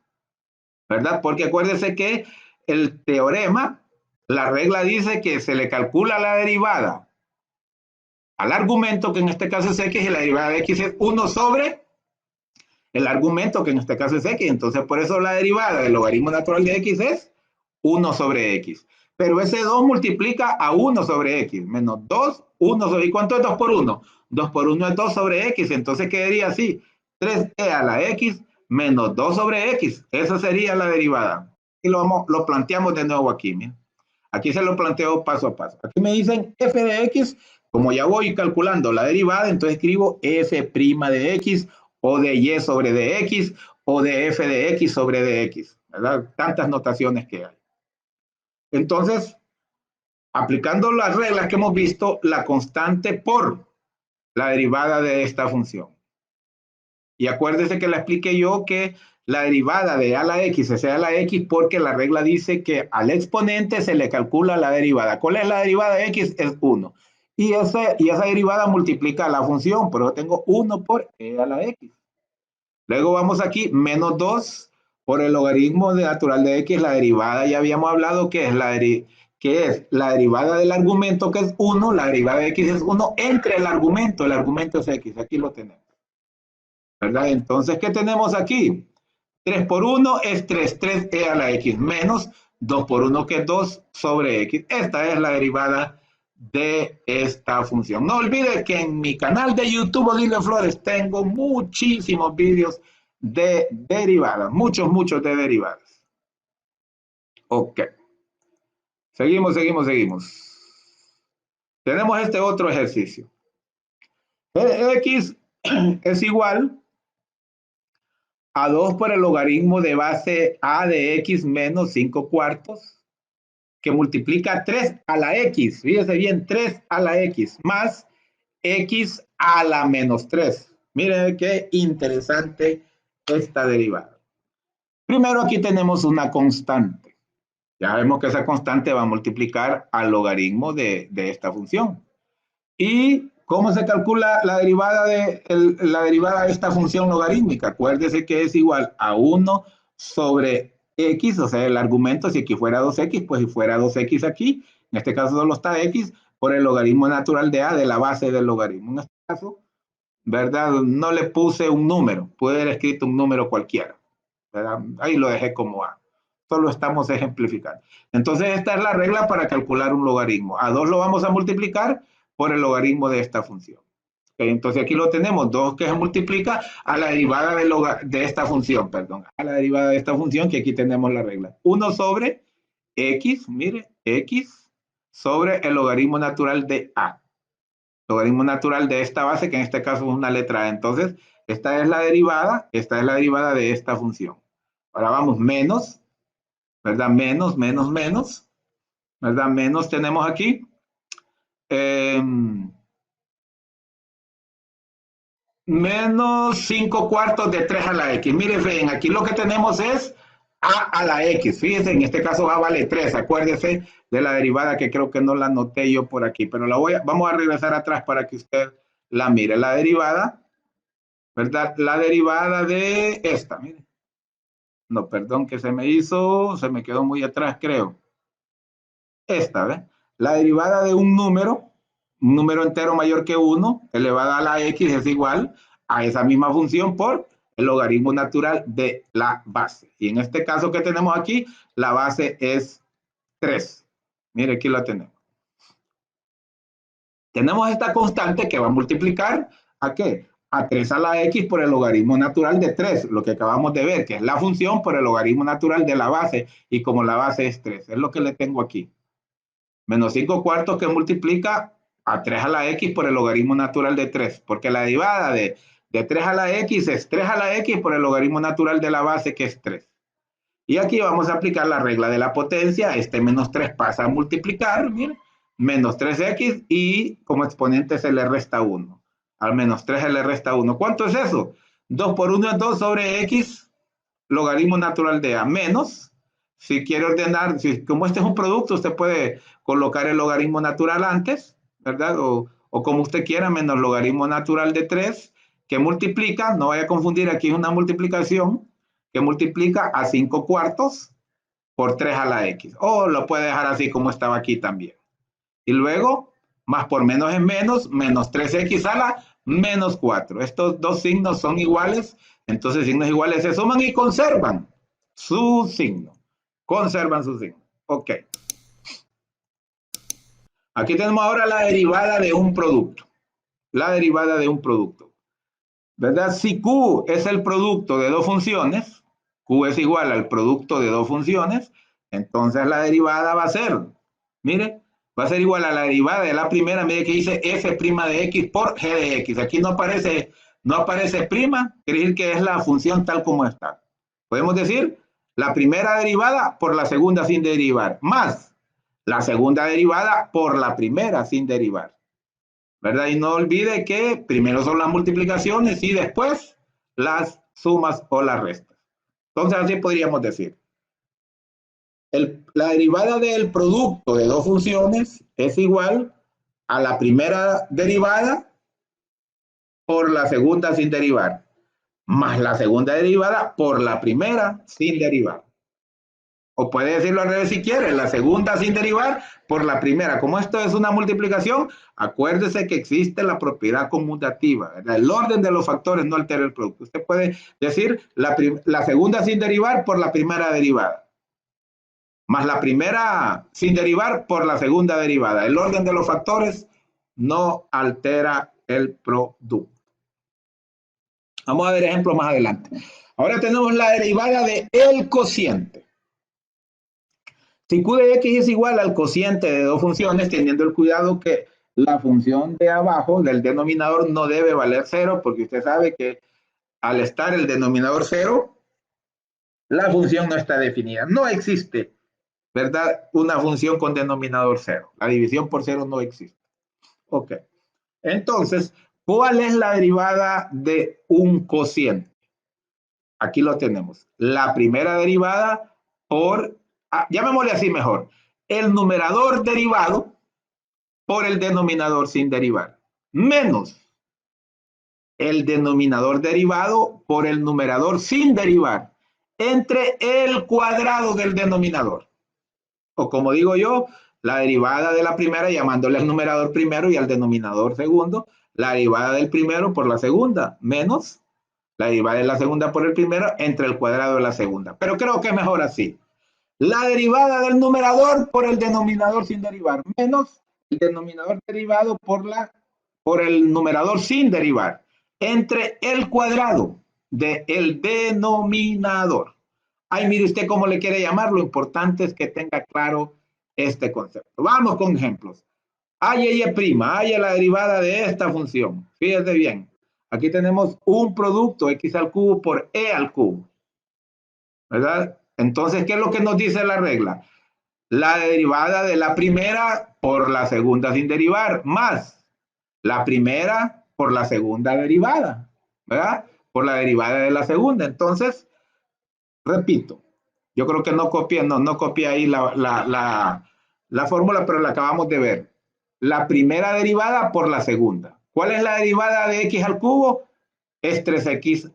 ¿verdad? Porque acuérdese que el teorema, la regla dice que se le calcula la derivada al argumento, que en este caso es x, y la derivada de x es 1 sobre el argumento, que en este caso es x. Entonces, por eso la derivada del logaritmo natural de x es 1 sobre x. Pero ese 2 multiplica a 1 sobre x, menos 2, 1 sobre... ¿Y cuánto es 2 por 1? 2 por 1 es 2 sobre x, entonces quedaría así, 3e a la x menos 2 sobre x. Esa sería la derivada. Y lo planteamos de nuevo aquí. Miren. Aquí se lo planteo paso a paso. Aquí me dicen f de x, como ya voy calculando la derivada, entonces escribo f' de x o de y sobre dx o de f de x sobre dx, ¿verdad? Tantas notaciones que hay. Entonces, aplicando las reglas que hemos visto, la constante por la derivada de esta función. Y acuérdese que le expliqué yo que la derivada de a la x es a la x porque la regla dice que al exponente se le calcula la derivada. ¿Cuál es la derivada de x? Es 1. Y esa derivada multiplica la función, pero yo tengo 1 por e a la x. Luego vamos aquí, menos 2 por el logaritmo natural de x, la derivada, ya habíamos hablado que es la derivada del argumento, que es 1, la derivada de x es 1 entre el argumento es x, aquí lo tenemos. ¿Verdad? Entonces, ¿qué tenemos aquí? 3 por 1 es 3, 3e a la x, menos 2 por 1 que es 2 sobre x. Esta es la derivada de esta función. No olvide que en mi canal de YouTube Odilio Flores tengo muchísimos vídeos de derivadas, muchos de derivadas. Ok. Seguimos. Tenemos este otro ejercicio. X es igual a 2 por el logaritmo de base a de x menos 5 cuartos, que multiplica 3 a la x, fíjese bien, 3 a la x, más x a la menos 3. Miren qué interesante esta derivada. Primero aquí tenemos una constante. Ya vemos que esa constante va a multiplicar al logaritmo de esta función. ¿Y cómo se calcula la derivada de esta función logarítmica? Acuérdese que es igual a 1 sobre x, o sea, el argumento, si aquí fuera 2x, pues si fuera 2x aquí, en este caso solo está x, por el logaritmo natural de a, de la base del logaritmo. En este caso, ¿verdad? No le puse un número, puede haber escrito un número cualquiera, ¿verdad? Ahí lo dejé como a. Solo estamos ejemplificando. Entonces, esta es la regla para calcular un logaritmo. A 2 lo vamos a multiplicar por el logaritmo de esta función. Okay, entonces aquí lo tenemos, 2 que se multiplica a la derivada de esta función, perdón, a la derivada de esta función, que aquí tenemos la regla. 1 sobre x, mire, x sobre el logaritmo natural de a. Logaritmo natural de esta base, que en este caso es una letra a. Entonces, esta es la derivada de esta función. Ahora vamos, menos, ¿verdad? Menos, ¿verdad? Menos tenemos aquí. Menos 5 cuartos de 3 a la x. Miren, ven, aquí lo que tenemos es a la x. Fíjense, en este caso a vale 3. Acuérdese de la derivada que creo que no la anoté yo por aquí, pero vamos a regresar atrás para que usted la mire. La derivada, ¿verdad? La derivada de esta, miren. No, perdón, que se me quedó muy atrás, creo. Esta, ¿ves? La derivada de un número entero mayor que 1, elevada a la x, es igual a esa misma función por el logaritmo natural de la base. Y en este caso que tenemos aquí, la base es 3. Mire, aquí la tenemos. Tenemos esta constante que va a multiplicar ¿a qué? A 3 a la x por el logaritmo natural de 3, lo que acabamos de ver, que es la función por el logaritmo natural de la base, y como la base es 3, es lo que le tengo aquí. Menos 5 cuartos que multiplica a 3 a la x por el logaritmo natural de 3, porque la derivada de de 3 a la x es 3 a la x por el logaritmo natural de la base, que es 3. Y aquí vamos a aplicar la regla de la potencia. Este menos 3 pasa a multiplicar, miren, menos 3x, y como exponente se le resta 1. Al menos 3 se le resta 1. ¿Cuánto es eso? 2 por 1 es 2 sobre x, logaritmo natural de a, menos, si quiere ordenar, como este es un producto, usted puede colocar el logaritmo natural antes, ¿verdad? O como usted quiera, menos logaritmo natural de 3, que multiplica, no vaya a confundir, aquí es una multiplicación, que multiplica a 5 cuartos por 3 a la x. O lo puede dejar así como estaba aquí también. Y luego, más por menos es menos, menos 3x a la menos 4. Estos dos signos son iguales, entonces signos iguales se suman y conservan su signo. Conservan su signo. Ok. Aquí tenemos ahora la derivada de un producto. La derivada de un producto. ¿Verdad? Si Q es el producto de dos funciones, Q es igual al producto de dos funciones, entonces la derivada va a ser, mire, va a ser igual a la derivada de la primera, mire que dice f' de x por g de x. Aquí no aparece prima, quiere decir que es la función tal como está. Podemos decir la primera derivada por la segunda sin derivar, más la segunda derivada por la primera sin derivar. ¿Verdad? Y no olvide que primero son las multiplicaciones y después las sumas o las restas. Entonces así podríamos decir. La derivada del producto de dos funciones es igual a la primera derivada por la segunda sin derivar, más la segunda derivada por la primera sin derivar. O puede decirlo al revés si quiere, la segunda sin derivar por la primera. Como esto es una multiplicación, acuérdese que existe la propiedad conmutativa, ¿verdad? El orden de los factores no altera el producto. Usted puede decir la segunda sin derivar por la primera derivada, más la primera sin derivar por la segunda derivada. El orden de los factores no altera el producto. Vamos a ver ejemplos más adelante. Ahora tenemos la derivada de el cociente. Si Q de X es igual al cociente de dos funciones, teniendo el cuidado que la función de abajo del denominador no debe valer 0, porque usted sabe que al estar el denominador 0, la función no está definida. No existe, ¿verdad? Una función con denominador 0. La división por 0 no existe. Ok. Entonces, ¿cuál es la derivada de un cociente? Aquí lo tenemos. La primera derivada por, llamémosle así mejor, el numerador derivado por el denominador sin derivar, menos el denominador derivado por el numerador sin derivar, entre el cuadrado del denominador. O como digo yo, la derivada de la primera llamándole al numerador primero y al denominador segundo, la derivada del primero por la segunda, menos la derivada de la segunda por el primero entre el cuadrado de la segunda. Pero creo que es mejor así. La derivada del numerador por el denominador sin derivar, menos el denominador derivado por el numerador sin derivar, entre el cuadrado del denominador. Ay, mire usted cómo le quiere llamar, lo importante es que tenga claro este concepto. Vamos con ejemplos. Hay prima, hay la derivada de esta función. Fíjese bien, aquí tenemos un producto x al cubo por e al cubo, ¿verdad? Entonces, ¿qué es lo que nos dice la regla? La derivada de la primera por la segunda sin derivar, más la primera por la segunda derivada, ¿verdad? Por la derivada de la segunda. Entonces, repito, yo creo que no copié ahí la fórmula, pero la acabamos de ver. La primera derivada por la segunda. ¿Cuál es la derivada de x al cubo? Es 3x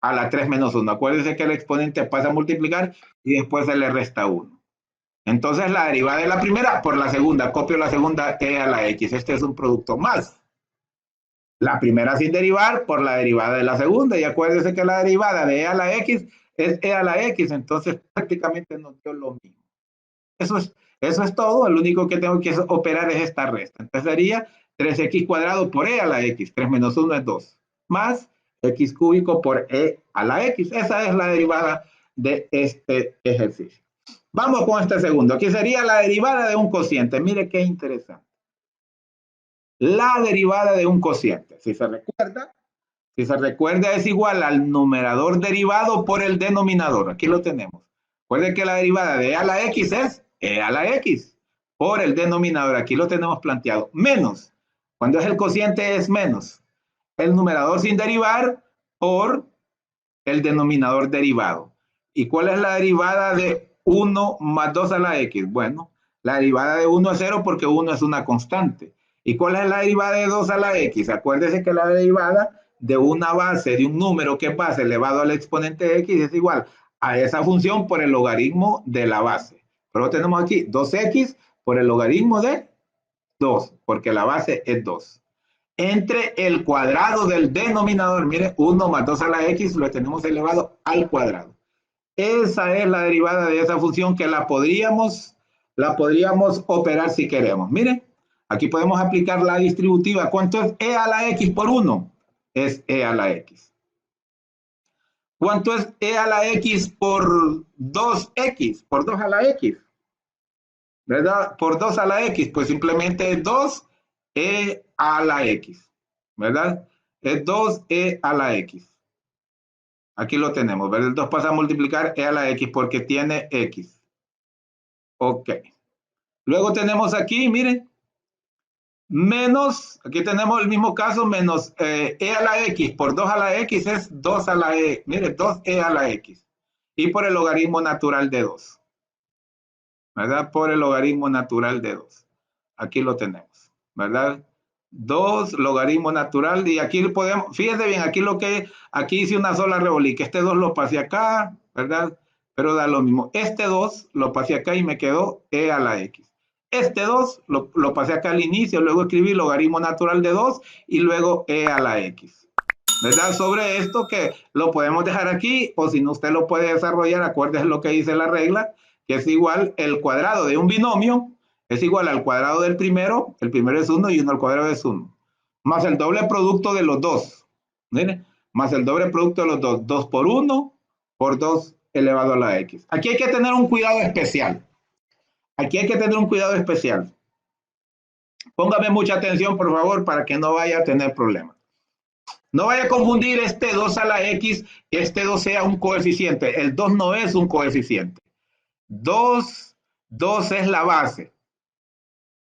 a la 3 menos 1. Acuérdense que el exponente pasa a multiplicar y después se le resta 1. Entonces la derivada de la primera por la segunda. Copio la segunda e a la x. Este es un producto más. La primera sin derivar por la derivada de la segunda. Y acuérdense que la derivada de e a la x es e a la x. Entonces prácticamente nos dio lo mismo. Eso es todo. Lo único que tengo que operar es esta resta. Entonces sería 3x cuadrado por e a la x. 3 menos 1 es 2. Más x cúbico por e a la x. Esa es la derivada de este ejercicio. Vamos con este segundo. Aquí sería la derivada de un cociente. Mire qué interesante. La derivada de un cociente. Si se recuerda, Si se recuerda, es igual al numerador derivado por el denominador. Aquí lo tenemos. Recuerde que la derivada de e a la x es e a la x por el denominador. Aquí lo tenemos planteado. Menos. Cuando es el cociente es menos. El numerador sin derivar por el denominador derivado. ¿Y cuál es la derivada de 1 más 2 a la x? Bueno, la derivada de 1 es 0 porque 1 es una constante. ¿Y cuál es la derivada de 2 a la x? Acuérdese que la derivada de una base, de un número que es base elevado al exponente de x es igual a esa función por el logaritmo de la base. Pero tenemos aquí 2x por el logaritmo de 2, porque la base es 2. Entre el cuadrado del denominador, mire, 1 más 2 a la x lo tenemos elevado al cuadrado. Esa es la derivada de esa función que la podríamos operar si queremos. Mire, aquí podemos aplicar la distributiva. ¿Cuánto es e a la x por 1? Es e a la x. ¿Cuánto es e a la x por 2x? Por 2 a la x. ¿Verdad? Por 2 a la x, pues simplemente es 2 e a la x. ¿Verdad? Es 2e a la x. Aquí lo tenemos, ¿verdad? El 2 pasa a multiplicar e a la x porque tiene x. Ok. Luego tenemos aquí, miren, menos, aquí tenemos el mismo caso, menos e a la x por 2 a la x es 2 a la e, mire, 2e a la x. Y por el logaritmo natural de 2. ¿Verdad? Por el logaritmo natural de 2. Aquí lo tenemos, ¿verdad? 2 logaritmo natural, y aquí podemos, fíjense bien, aquí hice una sola revolí, que este 2 lo pasé acá, ¿verdad? Pero da lo mismo. Este 2 lo pasé acá y me quedó e a la x. Este 2 lo pasé acá al inicio, luego escribí logaritmo natural de 2 y luego e a la x. ¿Verdad? Sobre esto que lo podemos dejar aquí, o si no usted lo puede desarrollar, acuérdese lo que dice la regla, que es igual el cuadrado de un binomio, es igual al cuadrado del primero, el primero es 1 y 1 al cuadrado es 1, más el doble producto de los dos, ¿miren? Más el doble producto de los dos, 2 por 1 por 2 elevado a la x. Aquí hay que tener un cuidado especial. Aquí hay que tener un cuidado especial. Póngame mucha atención, por favor, para que no vaya a tener problemas. No vaya a confundir este 2 a la x, que este 2 sea un coeficiente. El 2 no es un coeficiente. 2 es la base.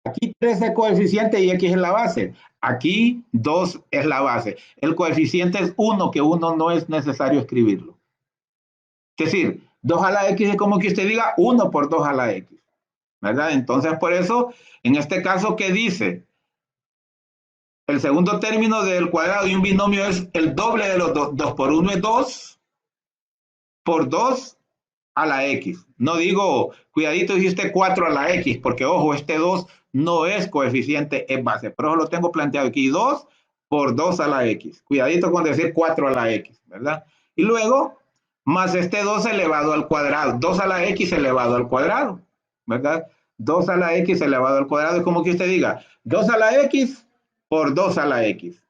Aquí 3 es coeficiente y x es la base. Aquí 2 es la base. El coeficiente es 1, que 1 no es necesario escribirlo. Es decir, 2 a la x es como que usted diga 1 por 2 a la x. ¿Verdad? Entonces, por eso, en este caso, ¿qué dice? El segundo término del cuadrado de un binomio es el doble de los dos. 2 por 1 es 2 por 2 a la x. No digo, cuidadito, dijiste 4 a la x, porque ojo, este 2 no es coeficiente, es base. Pero eso lo tengo planteado aquí, 2 por 2 a la x. Cuidadito con decir 4 a la x, ¿verdad? Y luego, más este 2 elevado al cuadrado. 2 a la x elevado al cuadrado, ¿verdad? 2 a la x elevado al cuadrado es como que usted diga, 2 a la x por 2 a la x.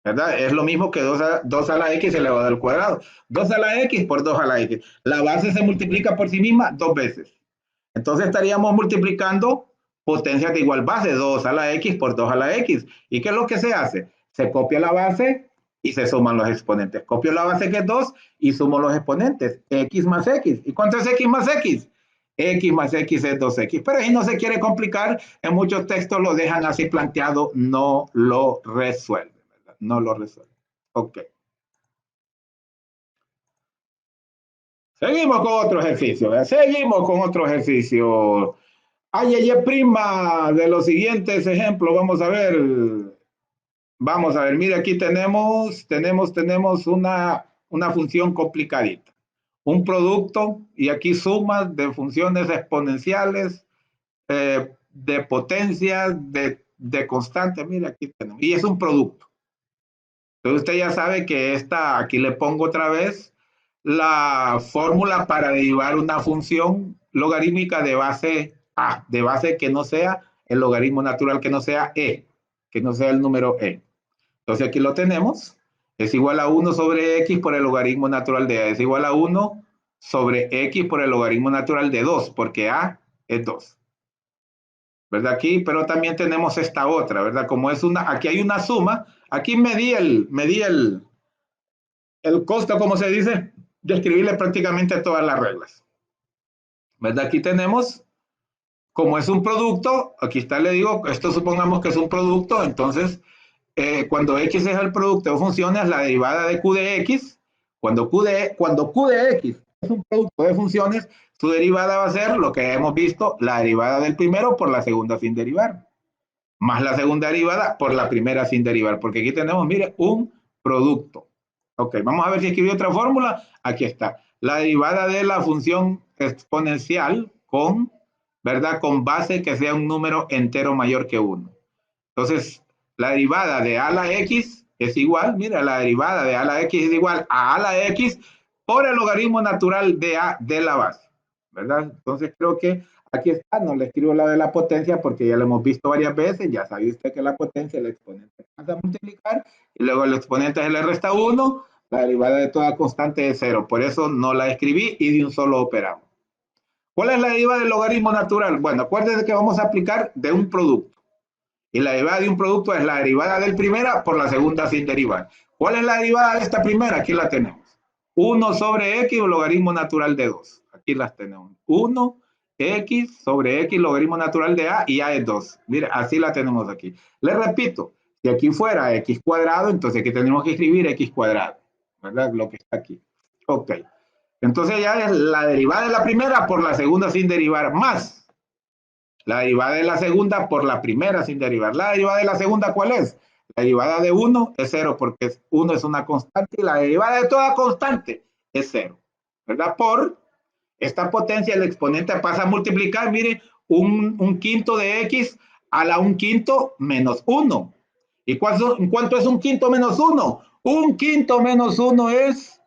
¿Verdad? Es lo mismo que 2 a la x elevado al cuadrado. 2 a la x por 2 a la x. La base se multiplica por sí misma 2 veces. Entonces estaríamos multiplicando potencias de igual base, 2 a la x por 2 a la x. ¿Y qué es lo que se hace? Se copia la base y se suman los exponentes. Copio la base que es 2 y sumo los exponentes. X más x. ¿Y cuánto es x más x? X más x es 2x. Pero ahí no se quiere complicar. En muchos textos lo dejan así planteado, no lo resuelven. No lo resuelve. Ok. Seguimos con otro ejercicio. ¿Verdad? Seguimos con otro ejercicio. Ay, prima de los siguientes ejemplos. Vamos a ver. Vamos a ver. Mire, aquí tenemos una función complicadita. Un producto y aquí sumas de funciones exponenciales, de potencias, de constantes. Mire, aquí tenemos. Y es un producto. Entonces usted ya sabe que aquí le pongo otra vez la fórmula para derivar una función logarítmica de base A, de base que no sea el logaritmo natural, que no sea E, que no sea el número E. Entonces aquí lo tenemos, es igual a 1 sobre X por el logaritmo natural de A, es igual a 1 sobre X por el logaritmo natural de 2, porque A es 2. ¿verdad? Aquí, pero también tenemos esta otra, ¿verdad? Como es una, aquí hay una suma, aquí medí el costo, como se dice, de escribirle prácticamente todas las reglas, ¿verdad? Aquí tenemos, como es un producto, aquí está, le digo, esto supongamos que es un producto, entonces, cuando X es el producto de funciones, la derivada de Q de X, cuando Q de X es un producto de funciones, su derivada va a ser lo que hemos visto, la derivada del primero por la segunda sin derivar, más la segunda derivada por la primera sin derivar, porque aquí tenemos, mire, un producto. Ok, vamos a ver si escribí otra fórmula. Aquí está. La derivada de la función exponencial con, ¿verdad? Con base que sea un número entero mayor que 1. Entonces, la derivada de a la x es igual, mira, la derivada de a la x es igual a la x por el logaritmo natural de a de la base, ¿verdad? Entonces, creo que aquí está, no le escribo la de la potencia porque ya lo hemos visto varias veces, ya sabe usted que la potencia, el exponente pasa a multiplicar y luego el exponente se le resta 1, la derivada de toda constante es 0, por eso no la escribí y de un solo operamos. ¿Cuál es la derivada del logaritmo natural? Bueno, acuérdense que vamos a aplicar de un producto. Y la derivada de un producto es la derivada del primera por la segunda sin derivar. ¿Cuál es la derivada de esta primera? Aquí la tenemos. 1 sobre x o logaritmo natural de 2. Aquí las tenemos. 1 x sobre x logaritmo natural de a y a es 2. Mire, así la tenemos aquí. Le repito, si aquí fuera x cuadrado, entonces aquí tenemos que escribir x cuadrado. ¿Verdad? Lo que está aquí. Ok. Entonces ya es la derivada de la primera por la segunda sin derivar más la derivada de la segunda por la primera sin derivar. La derivada de la segunda, ¿cuál es? La derivada de 1 es 0 porque 1 es una constante y la derivada de toda constante es 0. ¿Verdad? Por esta potencia el exponente pasa a multiplicar, mire, un quinto de x a la un quinto menos 1. ¿Y cuánto es un quinto menos 1? Un quinto menos 1 es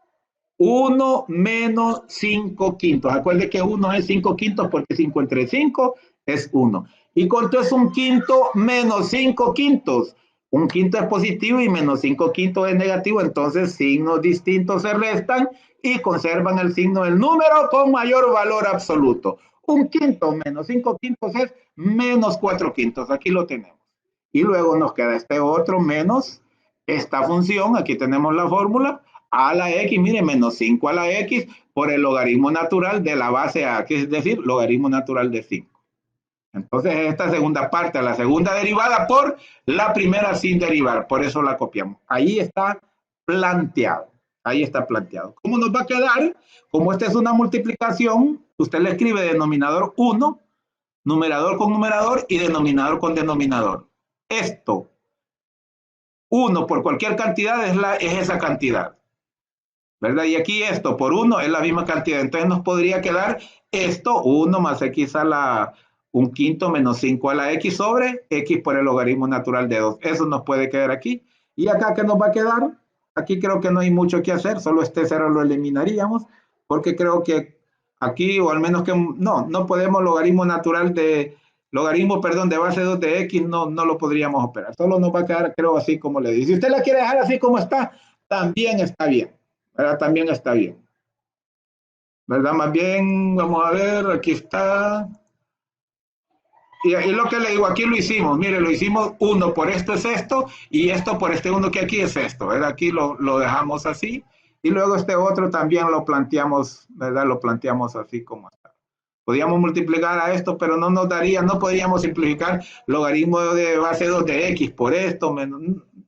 1 menos 5 quintos. Acuérdense que 1 es 5 quintos porque 5 entre 5 es 1. ¿Y cuánto es un quinto menos 5 quintos? Un quinto es positivo y menos 5 quintos es negativo, entonces signos distintos se restan y conservan el signo del número con mayor valor absoluto. Un quinto menos 5 quintos es menos 4 quintos, aquí lo tenemos. Y luego nos queda este otro menos esta función, aquí tenemos la fórmula, a la x, mire, menos 5 a la x por el logaritmo natural de la base a, que es decir, logaritmo natural de 5. Entonces, esta segunda parte, la segunda derivada por la primera sin derivar, por eso la copiamos. Ahí está planteado, ahí está planteado. ¿Cómo nos va a quedar? Como esta es una multiplicación, usted le escribe denominador 1, numerador con numerador y denominador con denominador. Esto, 1 por cualquier cantidad es esa cantidad. ¿Verdad? Y aquí esto por 1 es la misma cantidad. Entonces nos podría quedar esto, 1 más x a la un quinto menos 5 a la x sobre x por el logaritmo natural de 2. Eso nos puede quedar aquí. ¿Y acá qué nos va a quedar? Aquí creo que no hay mucho que hacer, solo este 0 lo eliminaríamos, porque creo que aquí, o al menos que no podemos logaritmo natural de, logaritmo, perdón, de base 2 de x, no lo podríamos operar. Solo nos va a quedar, creo, así como le dice. Si usted la quiere dejar así como está, también está bien. ¿Verdad? También está bien. ¿Verdad? Más bien, vamos a ver, aquí está. Y lo que le digo, aquí lo hicimos, mire, lo hicimos 1 por esto es esto, y esto por este 1 que aquí es esto, ¿verdad? Aquí lo dejamos así, y luego este otro también lo planteamos, ¿verdad? Lo planteamos así como está. Podríamos multiplicar a esto, pero no nos daría, no podríamos simplificar logaritmo de base 2 de x por esto,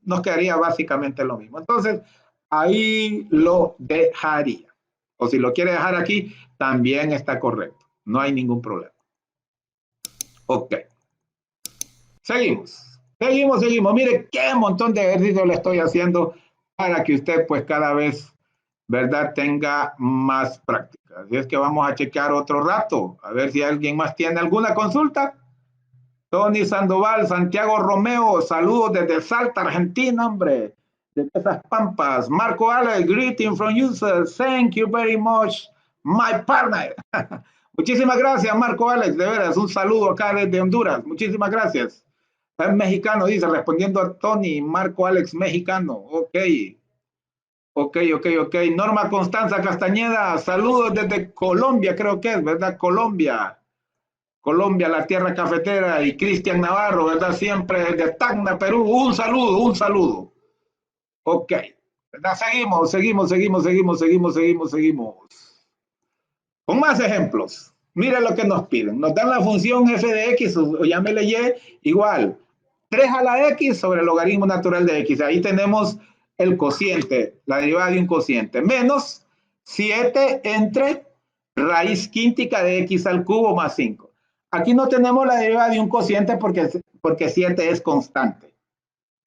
nos quedaría básicamente lo mismo. Entonces, ahí lo dejaría. O si lo quiere dejar aquí, también está correcto. No hay ningún problema. Ok. Seguimos. Mire qué montón de ejercicios le estoy haciendo para que usted pues cada vez, ¿verdad?, tenga más práctica. Así es que vamos a checar otro rato, a ver si alguien más tiene alguna consulta. Tony Sandoval, Santiago Romeo, saludos desde Salta, Argentina, hombre, desde esas pampas. Marco Alex, greeting from users, thank you very much, my partner. Muchísimas gracias, Marco Alex, de veras, un saludo acá desde Honduras, muchísimas gracias. Es mexicano, dice, respondiendo a Tony, Marco Alex, mexicano, ok. Norma Constanza Castañeda, saludos desde Colombia, creo que es, ¿verdad? Colombia. Colombia, la tierra cafetera, y Cristian Navarro, ¿verdad? Siempre de Tacna, Perú. Un saludo, un saludo. Ok. ¿Verdad? Seguimos. Con más ejemplos. Mire lo que nos piden. Nos dan la función f de x, o llámele y, igual 3 a la x sobre el logaritmo natural de x. Ahí tenemos el cociente, la derivada de un cociente, menos 7 entre raíz quíntica de x al cubo más 5. Aquí no tenemos la derivada de un cociente porque 7 es constante,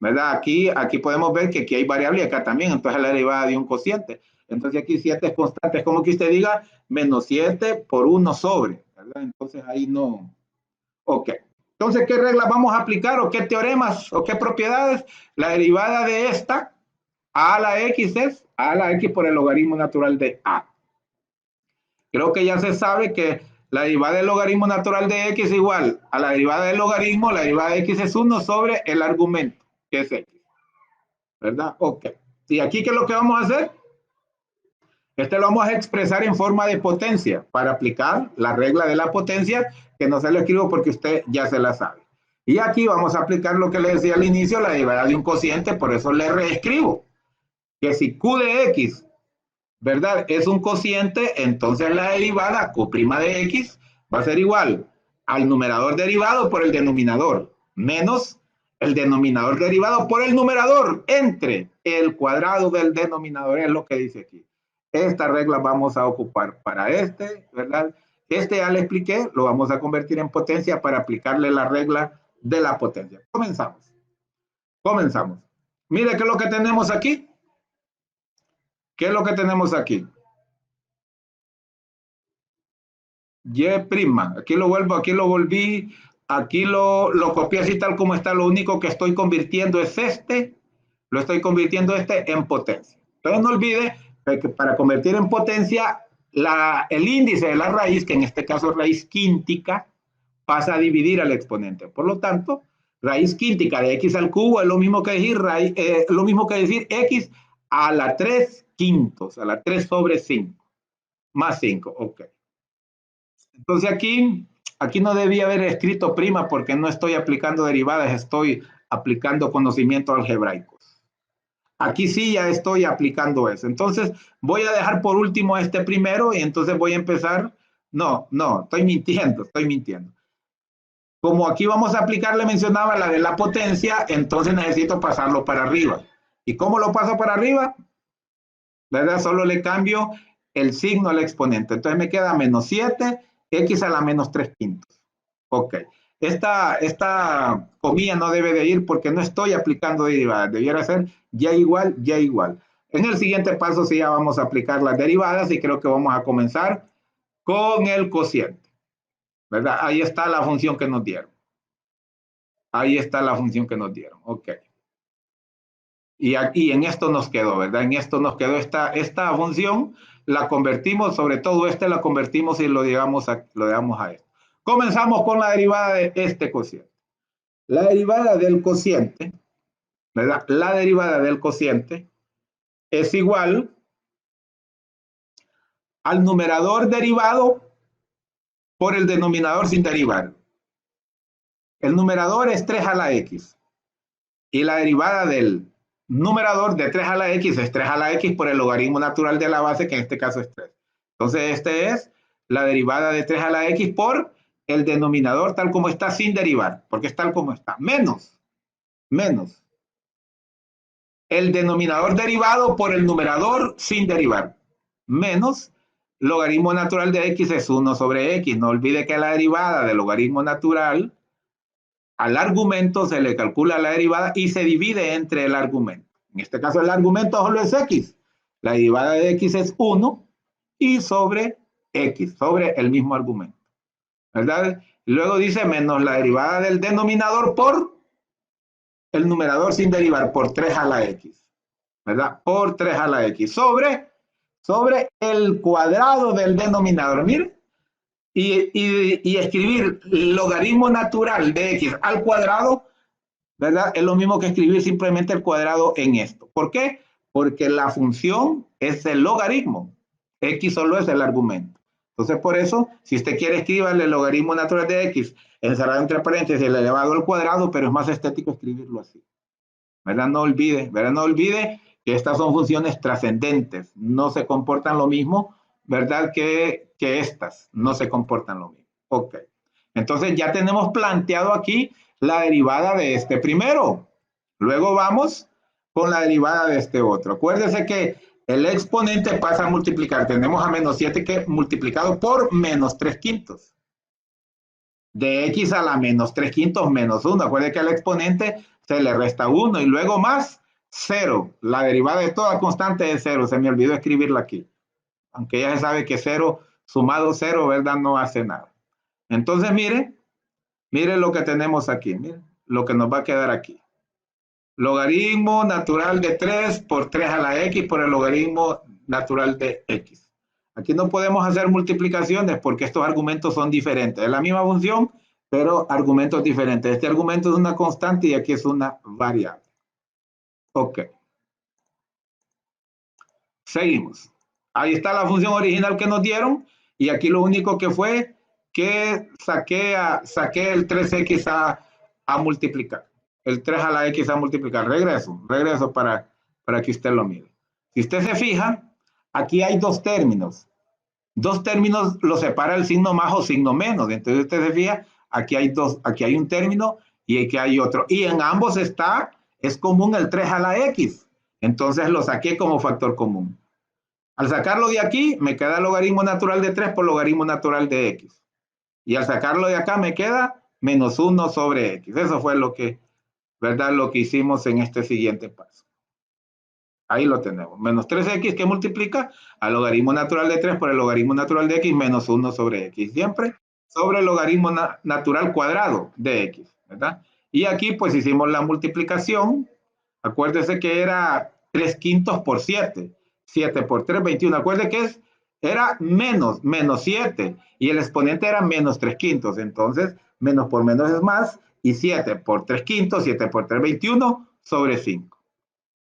¿verdad? Aquí podemos ver que aquí hay variable y acá también, entonces la derivada de un cociente. Entonces aquí 7 es constante, es como que usted diga menos 7 por 1 sobre, ¿verdad? Entonces ahí no. Ok. Entonces, ¿qué reglas vamos a aplicar o qué teoremas o qué propiedades? La derivada de esta, a a la x es a a la x por el logaritmo natural de a. Creo que ya se sabe que la derivada del logaritmo natural de x es igual a la derivada del logaritmo, la derivada de x es 1 sobre el argumento, que es x. ¿Verdad? Ok. ¿Y aquí qué es lo que vamos a hacer? Este lo vamos a expresar en forma de potencia para aplicar la regla de la potencia, que no se lo escribo porque usted ya se la sabe. Y aquí vamos a aplicar lo que le decía al inicio, la derivada de un cociente, por eso le reescribo. Que si q de x, ¿verdad? Es un cociente, entonces la derivada q' de x va a ser igual al numerador derivado por el denominador, menos el denominador derivado por el numerador entre el cuadrado del denominador, es lo que dice aquí. Esta regla vamos a ocupar para este, ¿verdad? Este ya le expliqué, lo vamos a convertir en potencia para aplicarle la regla de la potencia. Comenzamos. Mire qué es lo que tenemos aquí. ¿Qué es lo que tenemos aquí? Y', aquí lo volví, aquí lo copié así tal como está, lo único que estoy convirtiendo es lo estoy convirtiendo en potencia. Pero no olvide que para convertir en potencia, el índice de la raíz, que en este caso es raíz quíntica, pasa a dividir al exponente. Por lo tanto, raíz quíntica de x al cubo es lo mismo que decir, x a la 3 quintos, a la 3 sobre 5, más 5, ok. Entonces aquí no debía haber escrito prima porque no estoy aplicando derivadas, estoy aplicando conocimientos algebraicos. Aquí sí ya estoy aplicando eso. Entonces voy a dejar por último este primero y entonces voy a empezar. No, estoy mintiendo. Como aquí vamos a aplicar, le mencionaba la de la potencia, entonces necesito pasarlo para arriba. ¿Y cómo lo paso para arriba? ¿Verdad? Solo le cambio el signo al exponente. Entonces me queda menos 7, x a la menos 3 quintos. Ok. Esta comilla no debe de ir porque no estoy aplicando derivadas. Debiera ser ya igual. En el siguiente paso sí ya vamos a aplicar las derivadas y creo que vamos a comenzar con el cociente. ¿Verdad? Ahí está la función que nos dieron. Ok. Y aquí en esto nos quedó, ¿verdad? En esto nos quedó esta función, la convertimos, sobre todo la convertimos y lo dejamos a esto. Comenzamos con la derivada de este cociente. La derivada del cociente, ¿verdad? La derivada del cociente es igual al numerador derivado por el denominador sin derivar. El numerador es 3 a la x y la derivada del numerador de 3 a la x es 3 a la x por el logaritmo natural de la base, que en este caso es 3. Entonces, este es la derivada de 3 a la x por el denominador tal como está sin derivar, porque es tal como está, menos el denominador derivado por el numerador sin derivar, menos logaritmo natural de x es 1 sobre x. No olvide que la derivada del logaritmo natural al argumento se le calcula la derivada y se divide entre el argumento. En este caso el argumento solo es x. La derivada de x es 1 y sobre x, sobre el mismo argumento. ¿Verdad? Luego dice menos la derivada del denominador por el numerador sin derivar, por 3 a la x. ¿Verdad? Por 3 a la x. Sobre el cuadrado del denominador. Miren. Y escribir logaritmo natural de x al cuadrado, ¿verdad? Es lo mismo que escribir simplemente el cuadrado en esto. ¿Por qué? Porque la función es el logaritmo. X solo es el argumento. Entonces, por eso, si usted quiere escribirle el logaritmo natural de x encerrado entre paréntesis el elevado al cuadrado, pero es más estético escribirlo así. ¿Verdad? No olvide, ¿verdad? No olvide que estas son funciones trascendentes, no se comportan lo mismo, ¿verdad? Que estas, no se comportan lo mismo. Ok. Entonces ya tenemos planteado aquí la derivada de este primero. Luego vamos con la derivada de este otro. Acuérdese que el exponente pasa a multiplicar. Tenemos a menos 7 que multiplicado por menos 3 quintos. De x a la menos 3 quintos menos 1. Acuérdese que al exponente se le resta 1 y luego más 0. La derivada de toda constante es 0. Se me olvidó escribirla aquí. Aunque ya se sabe que 0 sumado 0, ¿verdad? No hace nada. Entonces, mire lo que tenemos aquí. Mire lo que nos va a quedar aquí. Logaritmo natural de 3 por 3 a la x por el logaritmo natural de x. Aquí no podemos hacer multiplicaciones porque estos argumentos son diferentes. Es la misma función, pero argumentos diferentes. Este argumento es una constante y aquí es una variable. Ok. Seguimos. Ahí está la función original que nos dieron y aquí lo único que fue que saqué el 3x a multiplicar. El 3 a la x a multiplicar. Regreso para que usted lo mire. Si usted se fija, aquí hay dos términos. Dos términos los separa el signo más o signo menos. Entonces usted se fija, aquí hay un término y aquí hay otro. Y en ambos es común el 3 a la x. Entonces lo saqué como factor común. Al sacarlo de aquí, me queda el logaritmo natural de 3 por logaritmo natural de x. Y al sacarlo de acá, me queda menos 1 sobre x. Eso fue lo que hicimos en este siguiente paso. Ahí lo tenemos. Menos 3x que multiplica al logaritmo natural de 3 por el logaritmo natural de x menos 1 sobre x. Siempre sobre el logaritmo natural cuadrado de x, ¿verdad? Y aquí pues hicimos la multiplicación. Acuérdese que era 3 quintos por 7. 7 por 3, 21. Acuérdese que era menos 7. Y el exponente era menos 3 quintos. Entonces, menos por menos es más. Y 7 por 3 quintos, 7 por 3, 21 sobre 5.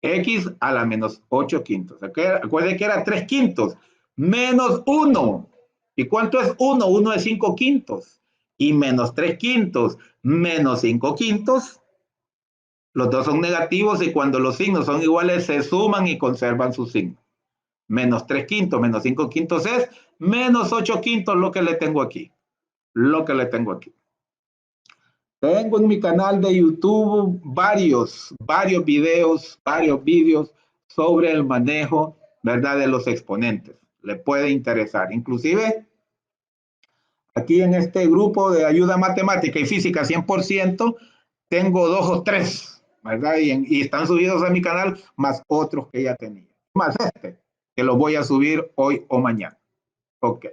X a la menos 8 quintos. Acuérdense que era 3 quintos menos 1. ¿Y cuánto es 1? 1 es 5 quintos. Y menos 3 quintos menos 5 quintos. Los dos son negativos y cuando los signos son iguales se suman y conservan su signo. Menos 3 quintos menos 5 quintos es menos 8 quintos lo que le tengo aquí. Tengo en mi canal de YouTube varios videos, sobre el manejo, ¿verdad?, de los exponentes. Le puede interesar. Inclusive, aquí en este grupo de ayuda matemática y física 100%, tengo 2 o 3, ¿verdad? Y están subidos a mi canal, más otros que ya tenía. Más que lo voy a subir hoy o mañana. Ok.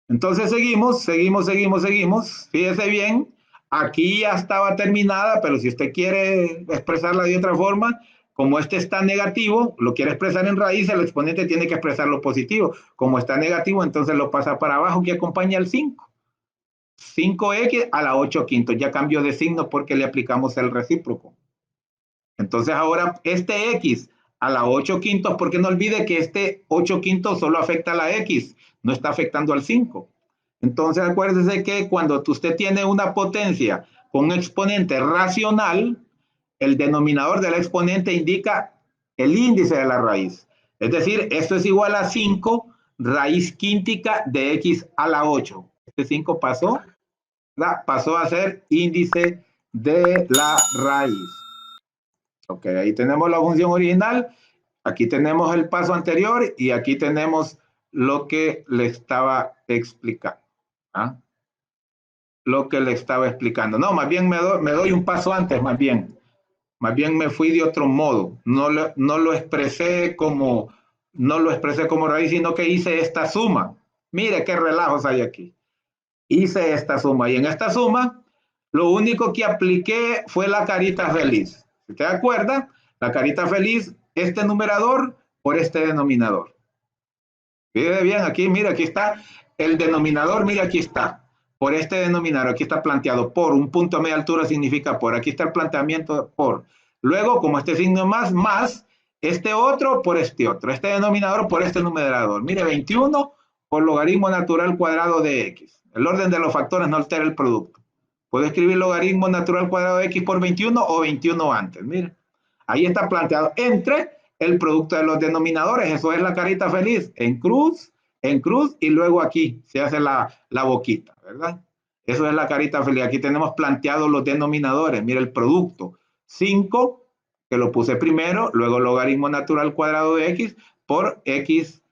Entonces seguimos. Fíjese bien. Aquí ya estaba terminada, pero si usted quiere expresarla de otra forma, como este está negativo, lo quiere expresar en raíz, el exponente tiene que expresarlo positivo. Como está negativo, entonces lo pasa para abajo, que acompaña al 5. 5x a la 8 quintos. Ya cambió de signo porque le aplicamos el recíproco. Entonces ahora este x a la 8 quintos, porque no olvide que este 8 quintos solo afecta a la x, no está afectando al 5. Entonces acuérdese que cuando usted tiene una potencia con un exponente racional, el denominador del exponente indica el índice de la raíz. Es decir, esto es igual a 5 raíz quíntica de x a la 8. Este 5 pasó a ser índice de la raíz. Ok, ahí tenemos la función original. Aquí tenemos el paso anterior y aquí tenemos lo que le estaba explicando. ¿Ah? Lo que le estaba explicando. No, más bien me doy un paso antes, más bien me fui de otro modo. No lo expresé como raíz, sino que hice esta suma. Mire qué relajos hay aquí. Hice esta suma y en esta suma lo único que apliqué fue la carita feliz. ¿Se te acuerda? La carita feliz, este numerador por este denominador. Fíjate bien, aquí, mira, aquí está el denominador, mira, aquí está. Por este denominador, aquí está planteado por, un punto a media altura significa por, aquí está el planteamiento por. Luego, como este signo más, este otro por este otro, este denominador por este numerador. Mire, 21 por logaritmo natural cuadrado de x. El orden de los factores no altera el producto. Puedo escribir logaritmo natural cuadrado de x por 21 o 21 antes. Miren, ahí está planteado entre el producto de los denominadores. Eso es la carita feliz. En cruz, y luego aquí se hace la boquita, ¿verdad? Eso es la carita feliz. Aquí tenemos planteados los denominadores. Mira el producto. 5, que lo puse primero, luego logaritmo natural cuadrado de x por x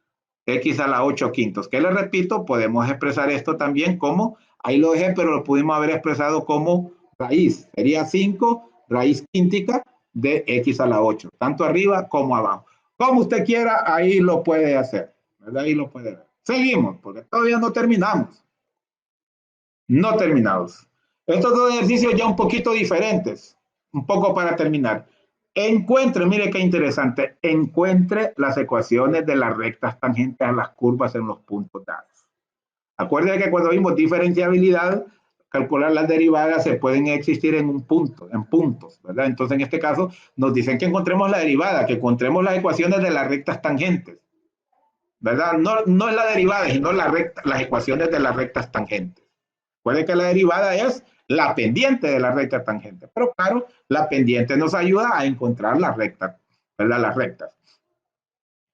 a la 8 quintos. Que les repito, podemos expresar esto también como, ahí lo dejé, pero lo pudimos haber expresado como raíz. Sería 5 raíz quíntica de x a la 8, tanto arriba como abajo. Como usted quiera, ahí lo puede hacer, ¿verdad? Ahí lo puede ver. Seguimos, porque todavía no terminamos. No terminados. Estos dos ejercicios ya un poquito diferentes, un poco para terminar. Encuentre, mire qué interesante, encuentre las ecuaciones de las rectas tangentes a las curvas en los puntos dados. Acuérdense que cuando vimos diferenciabilidad, calcular las derivadas se pueden existir en un punto, en puntos, ¿verdad? Entonces, en este caso, nos dicen que encontremos la derivada, que encontremos las ecuaciones de las rectas tangentes, ¿verdad? No es la derivada, sino las ecuaciones de las rectas tangentes. Puede que la derivada es la pendiente de la recta tangente, pero claro, la pendiente nos ayuda a encontrar la recta, ¿verdad? Las rectas.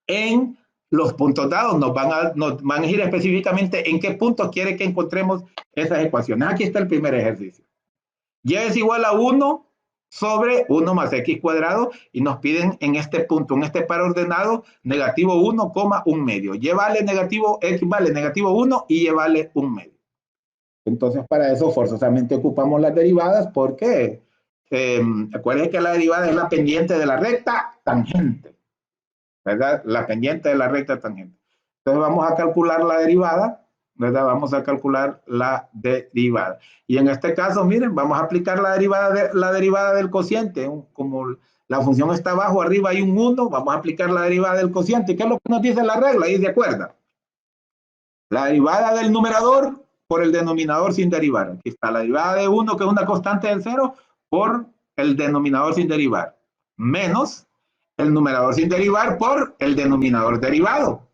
En los puntos dados nos van a decir específicamente en qué puntos quiere que encontremos esas ecuaciones. Aquí está el primer ejercicio. Y es igual a 1 sobre 1 más x cuadrado y nos piden en este punto, en este par ordenado, negativo 1, 1 medio. Y vale negativo, x vale negativo 1 y y vale 1 medio. Entonces, para eso forzosamente ocupamos las derivadas porque acuérdense que la derivada es la pendiente de la recta tangente, ¿verdad? La pendiente de la recta tangente. Entonces, vamos a calcular la derivada, ¿verdad? Vamos a calcular la derivada. Y en este caso, miren, vamos a aplicar la derivada del cociente. Como la función está abajo, arriba hay un 1, vamos a aplicar la derivada del cociente. ¿Qué es lo que nos dice la regla? Ahí se acuerda. La derivada del numerador por el denominador sin derivar. Aquí está la derivada de 1, que es una constante del 0, por el denominador sin derivar. Menos el numerador sin derivar por el denominador derivado.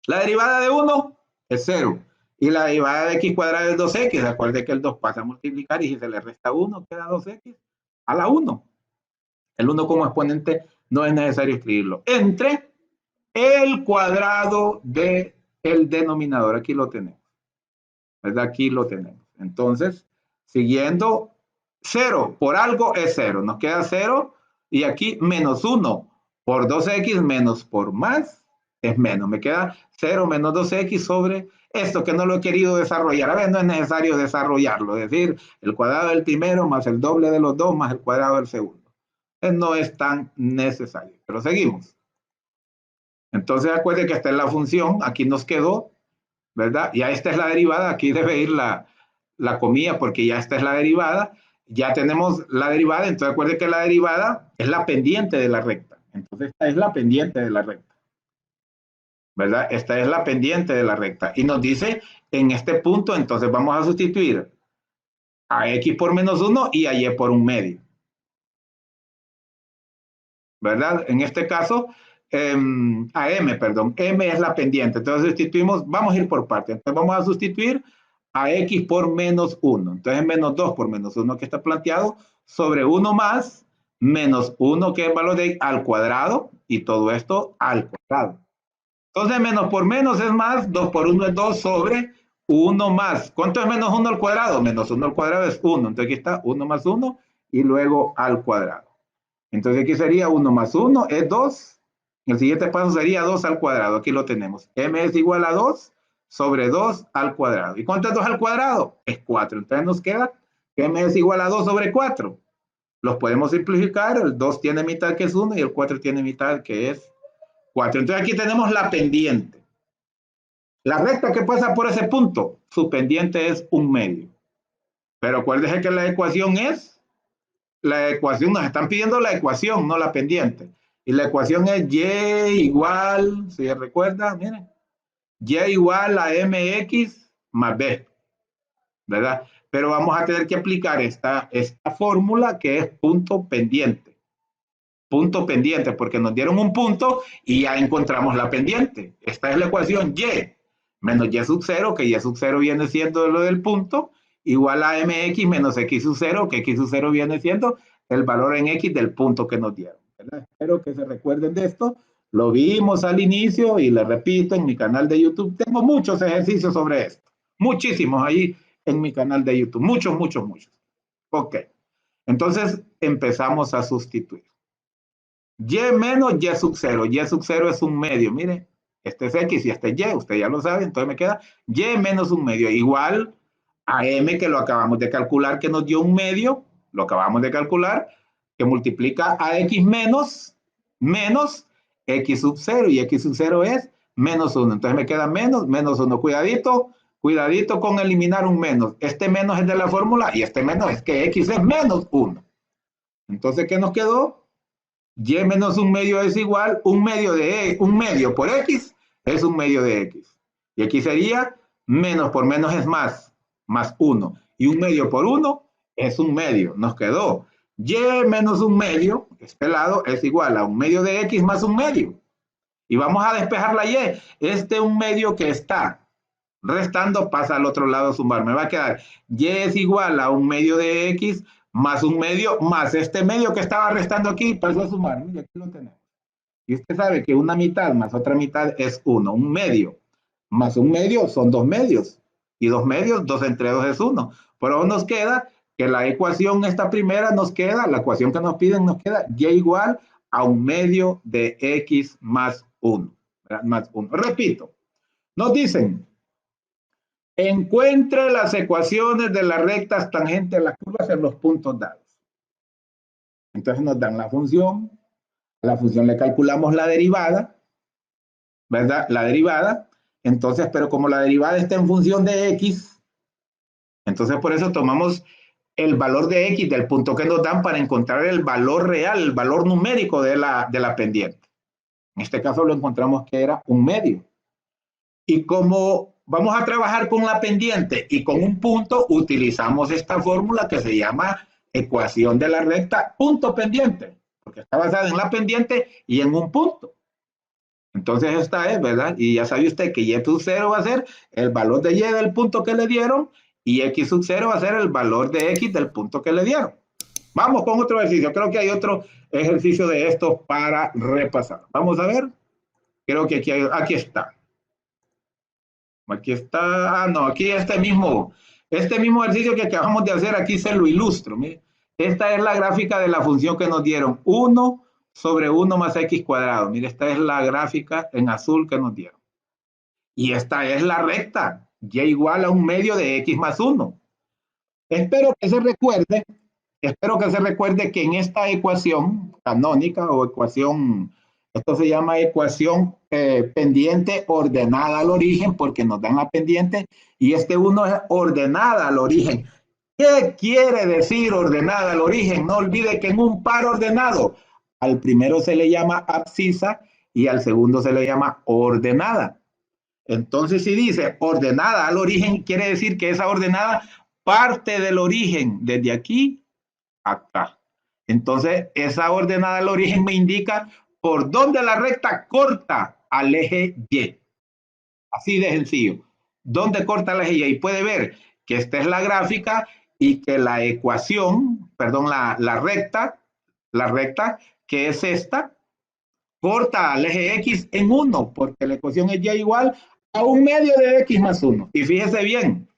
La derivada de 1 es 0. Y la derivada de x cuadrado es 2x. Recuerde que el 2 pasa a multiplicar y si se le resta 1, queda 2x a la 1. El 1 como exponente no es necesario escribirlo. Entre el cuadrado del denominador. Aquí lo tenemos. ¿Verdad? Aquí lo tenemos. Entonces, siguiendo, 0 por algo es 0. Nos queda 0 y aquí menos 1 por 2x menos por más es menos. Me queda 0 menos 2x sobre esto que no lo he querido desarrollar. A ver, no es necesario desarrollarlo. Es decir, el cuadrado del primero más el doble de los dos más el cuadrado del segundo. No es tan necesario. Pero seguimos. Entonces, acuérdense que esta es la función. Aquí nos quedó, ¿verdad? Ya esta es la derivada, aquí debe ir la comilla porque ya esta es la derivada, ya tenemos la derivada, entonces acuérdense que la derivada es la pendiente de la recta, entonces esta es la pendiente de la recta, ¿verdad? Esta es la pendiente de la recta y nos dice en este punto, entonces vamos a sustituir a x por menos 1 y a y por 1 medio, ¿verdad? En este caso, a m, perdón, m es la pendiente, entonces sustituimos, vamos a ir por parte, entonces vamos a sustituir a x por menos 1, entonces menos 2 por menos 1 que está planteado, sobre 1 más menos 1 que es valor de x al cuadrado, y todo esto al cuadrado. Entonces menos por menos es más, 2 por 1 es 2 sobre 1 más. ¿Cuánto es menos 1 al cuadrado? Menos 1 al cuadrado es 1, entonces aquí está 1 más 1 y luego al cuadrado. Entonces aquí sería 1 más 1 es 2. El siguiente paso sería 2 al cuadrado. Aquí lo tenemos. M es igual a 2 sobre 2 al cuadrado. ¿Y cuánto es 2 al cuadrado? Es 4. Entonces nos queda que M es igual a 2 sobre 4. Los podemos simplificar. El 2 tiene mitad que es 1 y el 4 tiene mitad que es 4. Entonces aquí tenemos la pendiente. La recta que pasa por ese punto, su pendiente es 1 medio. Pero acuérdense que la ecuación nos están pidiendo la ecuación, no la pendiente. Y la ecuación es y igual, si se recuerda, miren, y igual a mx más b, ¿verdad? Pero vamos a tener que aplicar esta fórmula que es punto pendiente. Punto pendiente, porque nos dieron un punto y ya encontramos la pendiente. Esta es la ecuación y menos y sub 0, que y sub 0 viene siendo lo del punto, igual a mx menos x sub 0, que x sub 0 viene siendo el valor en x del punto que nos dieron, ¿verdad? Espero que se recuerden de esto. Lo vimos al inicio y le repito, en mi canal de YouTube tengo muchos ejercicios sobre esto. Muchísimos ahí en mi canal de YouTube. Muchos, muchos, muchos. Ok. Entonces empezamos a sustituir. Y menos y sub 0. Y sub 0 es un medio. Mire, este es x y este es y. Usted ya lo sabe. Entonces me queda y menos un medio. Igual a m, que lo acabamos de calcular, que nos dio un medio. Lo acabamos de calcular. Que multiplica a x menos x sub 0. Y x sub 0 es menos 1. Entonces me queda menos 1. Cuidadito. Cuidadito con eliminar un menos. Este menos es de la fórmula y este menos es que x es menos 1. Entonces, ¿qué nos quedó? Y menos un medio es igual, un medio por x es un medio de x. Y aquí sería menos por menos es más 1. Y un medio por 1 es un medio. Nos quedó y menos un medio, este lado, es igual a un medio de x más un medio. Y vamos a despejar la y. Este un medio que está restando pasa al otro lado a sumar. Me va a quedar y es igual a un medio de x más un medio más este medio que estaba restando aquí pasó a sumar. Y aquí lo tenemos. Y usted sabe que una mitad más otra mitad es 1. Un medio más un medio son 2 medios. Y 2 medios, 2 entre 2 es 1. Pero nos queda que la ecuación, esta primera, nos queda, la ecuación que nos piden nos queda y igual a un medio de x más 1. Más 1. Repito, nos dicen, encuentre las ecuaciones de las rectas tangentes a las curvas en los puntos dados. Entonces nos dan la función. A la función le calculamos la derivada, ¿verdad? La derivada. Entonces, pero como la derivada está en función de x, entonces por eso tomamos el valor de x del punto que nos dan para encontrar el valor real, el valor numérico de la pendiente. En este caso lo encontramos que era un medio. Y como vamos a trabajar con la pendiente y con un punto, utilizamos esta fórmula que se llama ecuación de la recta punto pendiente, porque está basada en la pendiente y en un punto. Entonces esta es, ¿verdad? Y ya sabe usted que y sub 0 va a ser el valor de y del punto que le dieron y x sub 0 va a ser el valor de x del punto que le dieron. Vamos con otro ejercicio. Creo que hay otro ejercicio de estos para repasar. Vamos a ver. Creo que aquí está. Aquí está, no, aquí este mismo ejercicio que acabamos de hacer, aquí se lo ilustro. Mire. Esta es la gráfica de la función que nos dieron, 1 sobre 1 más x cuadrado. Mire, esta es la gráfica en azul que nos dieron. Y esta es la recta, y igual a un medio de x más 1. Espero que se recuerde que en esta ecuación canónica o ecuación, esto se llama ecuación pendiente ordenada al origen, porque nos dan la pendiente, y este 1 es ordenada al origen. ¿Qué quiere decir ordenada al origen? No olvide que en un par ordenado, al primero se le llama abscisa y al segundo se le llama ordenada. Entonces, si dice ordenada al origen, quiere decir que esa ordenada parte del origen desde aquí acá. Entonces, esa ordenada al origen me indica por dónde la recta corta al eje Y. Así de sencillo. ¿Dónde corta el eje Y? Y puede ver que esta es la gráfica y que la ecuación, perdón, la recta, que es esta, corta al eje X en 1, porque la ecuación es Y igual a un medio de X más 1. Y fíjese bien,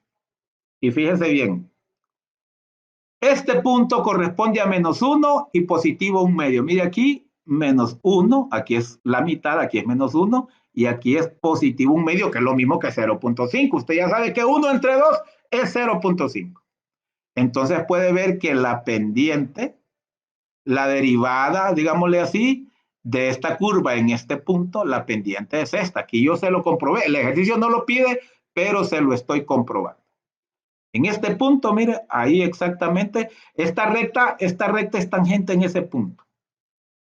este punto corresponde a menos 1 y positivo un medio. Mire aquí, menos 1, aquí es la mitad, aquí es menos 1, y aquí es positivo un medio, que es lo mismo que 0.5. Usted ya sabe que 1 entre 2 es 0.5. Entonces puede ver que la pendiente, la derivada, digámosle así, de esta curva en este punto, la pendiente es esta. Aquí yo se lo comprobé. El ejercicio no lo pide, pero se lo estoy comprobando. En este punto, mire, ahí exactamente, esta recta es tangente en ese punto,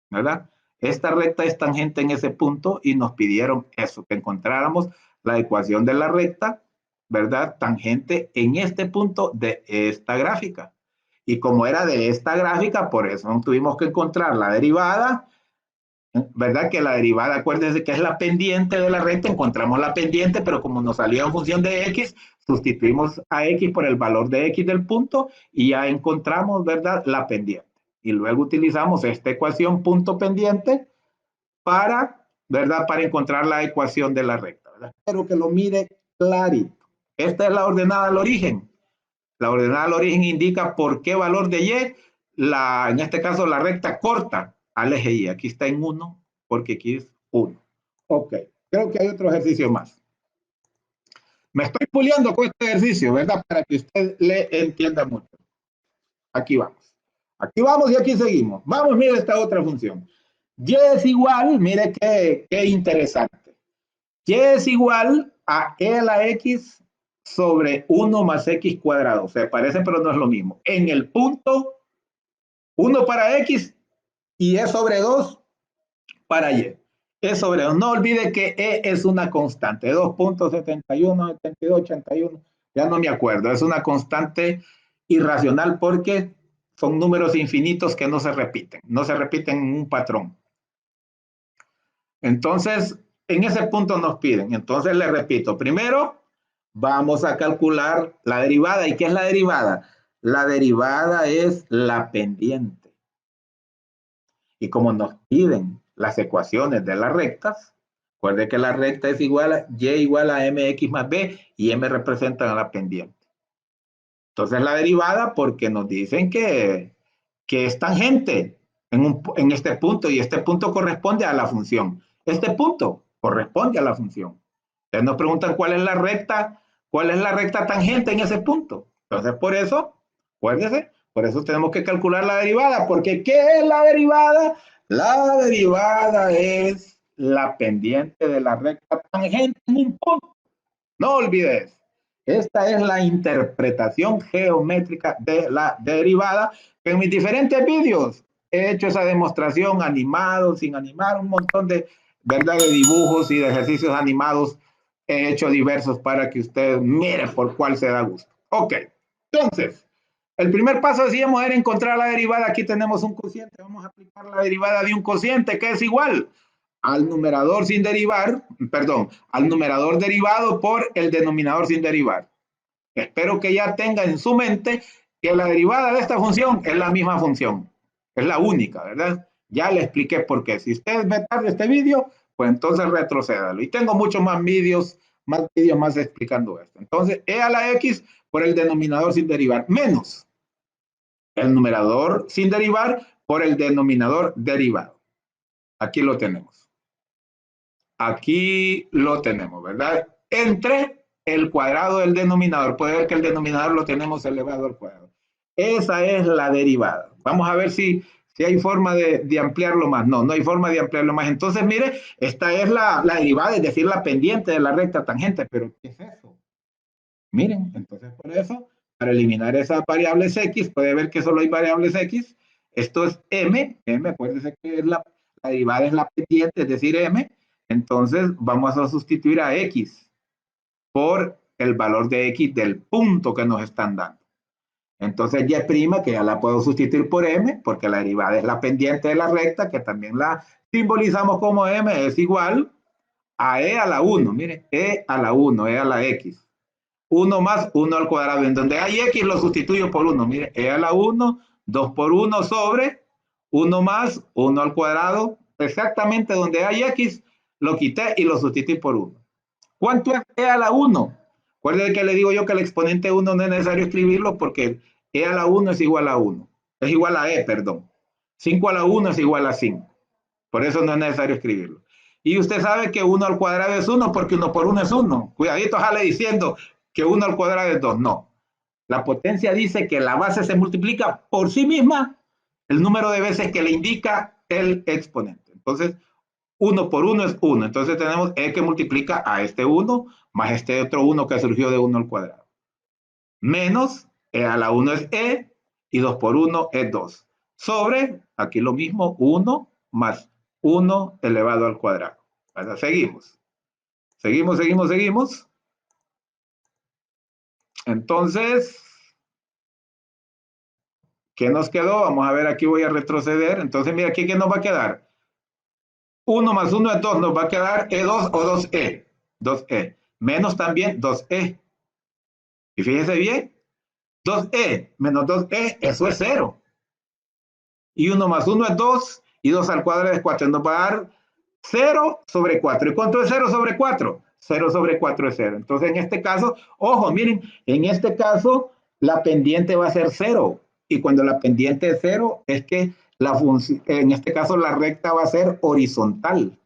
¿verdad? Esta recta es tangente en ese punto y nos pidieron eso, que encontráramos la ecuación de la recta, ¿verdad? Tangente en este punto de esta gráfica. Y como era de esta gráfica, por eso tuvimos que encontrar la derivada ¿verdad? Que la derivada, acuérdense que es la pendiente de la recta, encontramos la pendiente, pero como nos salió en función de x, sustituimos a x por el valor de x del punto y ya encontramos, ¿verdad? La pendiente. Y luego utilizamos esta ecuación punto pendiente para, ¿verdad? Para encontrar la ecuación de la recta, ¿verdad? Espero que lo mire clarito. Esta es la ordenada al origen. La ordenada al origen indica por qué valor de y, en este caso la recta corta al eje y. Aquí está en 1 porque aquí es 1. Ok, creo que hay otro ejercicio más. Me estoy puliendo con este ejercicio, ¿verdad? Para que usted le entienda mucho. Aquí vamos. Aquí vamos y aquí seguimos. Vamos, mire esta otra función. Y es igual, mire qué interesante. Y es igual a e a la x sobre 1 más x cuadrado. Se parece, pero no es lo mismo. En el punto 1 para x y e sobre 2 para y. E sobre 2. No olvide que e es una constante. 2.71, 72, 81. Ya no me acuerdo. Es una constante irracional porque son números infinitos que no se repiten. No se repiten en un patrón. Entonces, en ese punto nos piden. Entonces, le repito, primero vamos a calcular la derivada. ¿Y qué es la derivada? La derivada es la pendiente. Y como nos piden las ecuaciones de las rectas, recuerde que la recta es igual a y igual a mx más b y m representan a la pendiente. Entonces, la derivada, porque nos dicen que es tangente en este punto y este punto corresponde a la función. Este punto corresponde a la función. Entonces nos preguntan cuál es la recta tangente en ese punto. Entonces por eso, acuérdense, por eso tenemos que calcular la derivada, porque ¿qué es la derivada? La derivada es la pendiente de la recta tangente en un punto. No olvides. Esta es la interpretación geométrica de la derivada. En mis diferentes vídeos he hecho esa demostración animado, sin animar, un montón de, ¿verdad? De dibujos y de ejercicios animados. He hecho diversos para que usted mire por cuál se da gusto. Ok, entonces, el primer paso decíamos era encontrar la derivada. Aquí tenemos un cociente. Vamos a aplicar la derivada de un cociente que es igual al numerador sin derivar, perdón, al numerador derivado por el denominador sin derivar. Espero que ya tenga en su mente que la derivada de esta función es la misma función, es la única, ¿verdad? Ya le expliqué por qué. Si usted ve tarde este vídeo, pues entonces retrocédalo. Y tengo muchos más vídeos más explicando esto. Entonces, e a la x por el denominador sin derivar, menos el numerador sin derivar por el denominador derivado. Aquí lo tenemos. Aquí lo tenemos, ¿verdad? Entre el cuadrado del denominador. Puede ver que el denominador lo tenemos elevado al cuadrado. Esa es la derivada. Vamos a ver si hay forma de ampliarlo más. No, no hay forma de ampliarlo más. Entonces, mire, esta es la derivada, es decir, la pendiente de la recta tangente. Pero, ¿qué es eso? Miren, entonces por eso, para eliminar esas variables x, puede ver que solo hay variables x. Esto es m, acuérdense que es la derivada es la pendiente, es decir, m. Entonces vamos a sustituir a x por el valor de x del punto que nos están dando. Entonces y', que ya la puedo sustituir por m, porque la derivada es la pendiente de la recta, que también la simbolizamos como m, es igual a e a la 1. Miren, e a la 1, e a la x. 1 más 1 al cuadrado. En donde hay x lo sustituyo por 1. Mire, e a la 1, 2 por 1 sobre 1 más 1 al cuadrado. Exactamente donde hay x lo quité y lo sustituí por 1. ¿Cuánto es e a la 1? Recuerden que le digo yo que el exponente 1 no es necesario escribirlo porque e a la 1 es igual a 1. Es igual a e, perdón. 5 a la 1 es igual a 5. Por eso no es necesario escribirlo. Y usted sabe que 1 al cuadrado es 1 porque 1 por 1 es 1. Cuidadito, jale diciendo que 1 al cuadrado es 2. No. La potencia dice que la base se multiplica por sí misma el número de veces que le indica el exponente. Entonces, 1 por 1 es 1. Entonces tenemos e que multiplica a este 1 más este otro 1 que surgió de 1 al cuadrado. Menos e a la 1 es e y 2 por 1 es 2. Sobre, aquí lo mismo, 1 más 1 elevado al cuadrado. ¿Verdad? Seguimos. Seguimos. Entonces, ¿qué nos quedó? Vamos a ver, aquí voy a retroceder. Entonces, mira, aquí, ¿qué nos va a quedar? 1 más 1 es 2, nos va a quedar E2 o 2E. 2E. Menos también 2E. Y fíjese bien, 2E menos 2E, eso es 0. Y 1 más 1 es 2, y 2 al cuadrado es 4. Nos va a dar 0 sobre 4. ¿Y cuánto es 0 sobre 4? 0 sobre 4 es 0. Entonces, en este caso, ojo, miren, en este caso, la pendiente va a ser 0. Y cuando la pendiente es 0, es que la función, en este caso, la recta va a ser horizontal.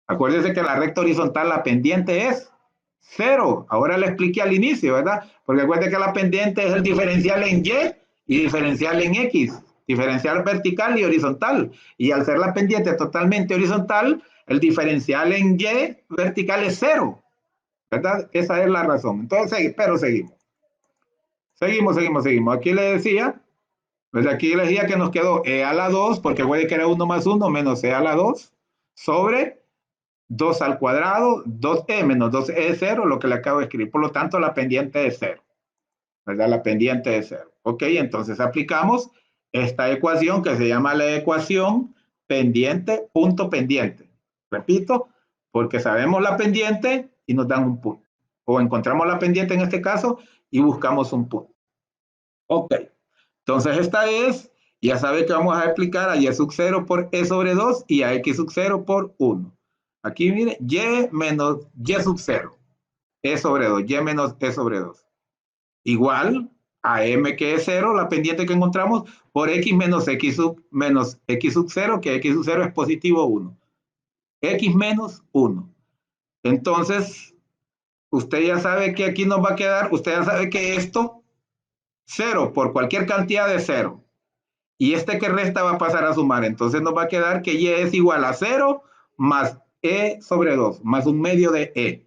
Acuérdense que la recta horizontal, la pendiente es 0. Ahora le expliqué al inicio, ¿verdad? Porque acuérdense que la pendiente es el diferencial en Y diferencial en X. Diferencial vertical y horizontal. Y al ser la pendiente totalmente horizontal, el diferencial en Y vertical es 0. ¿Verdad? Esa es la razón. Entonces, pero seguimos. Seguimos. Aquí le decía, pues aquí le decía que nos quedó E a la 2, porque puede que era 1 más 1 menos E a la 2, sobre 2 al cuadrado, 2E menos 2E es 0, lo que le acabo de escribir. Por lo tanto, la pendiente es 0. ¿Verdad? La pendiente es 0. Ok, entonces aplicamos esta ecuación que se llama la ecuación pendiente, punto pendiente. Repito, porque sabemos la pendiente y nos dan un punto. O encontramos la pendiente en este caso y buscamos un punto. Ok, entonces esta es, ya sabe que vamos a explicar a y sub 0 por e sobre 2 y a x sub 0 por 1. Aquí mire, y menos y sub 0, e sobre 2, y menos e sobre 2. Igual a m que es 0, la pendiente que encontramos, por x menos x sub 0, que x sub 0 es positivo 1. X menos 1. Entonces, usted ya sabe que aquí nos va a quedar, usted ya sabe que esto, 0 por cualquier cantidad de 0. Y este que resta va a pasar a sumar. Entonces nos va a quedar que y es igual a 0 más e sobre 2, más un medio de e.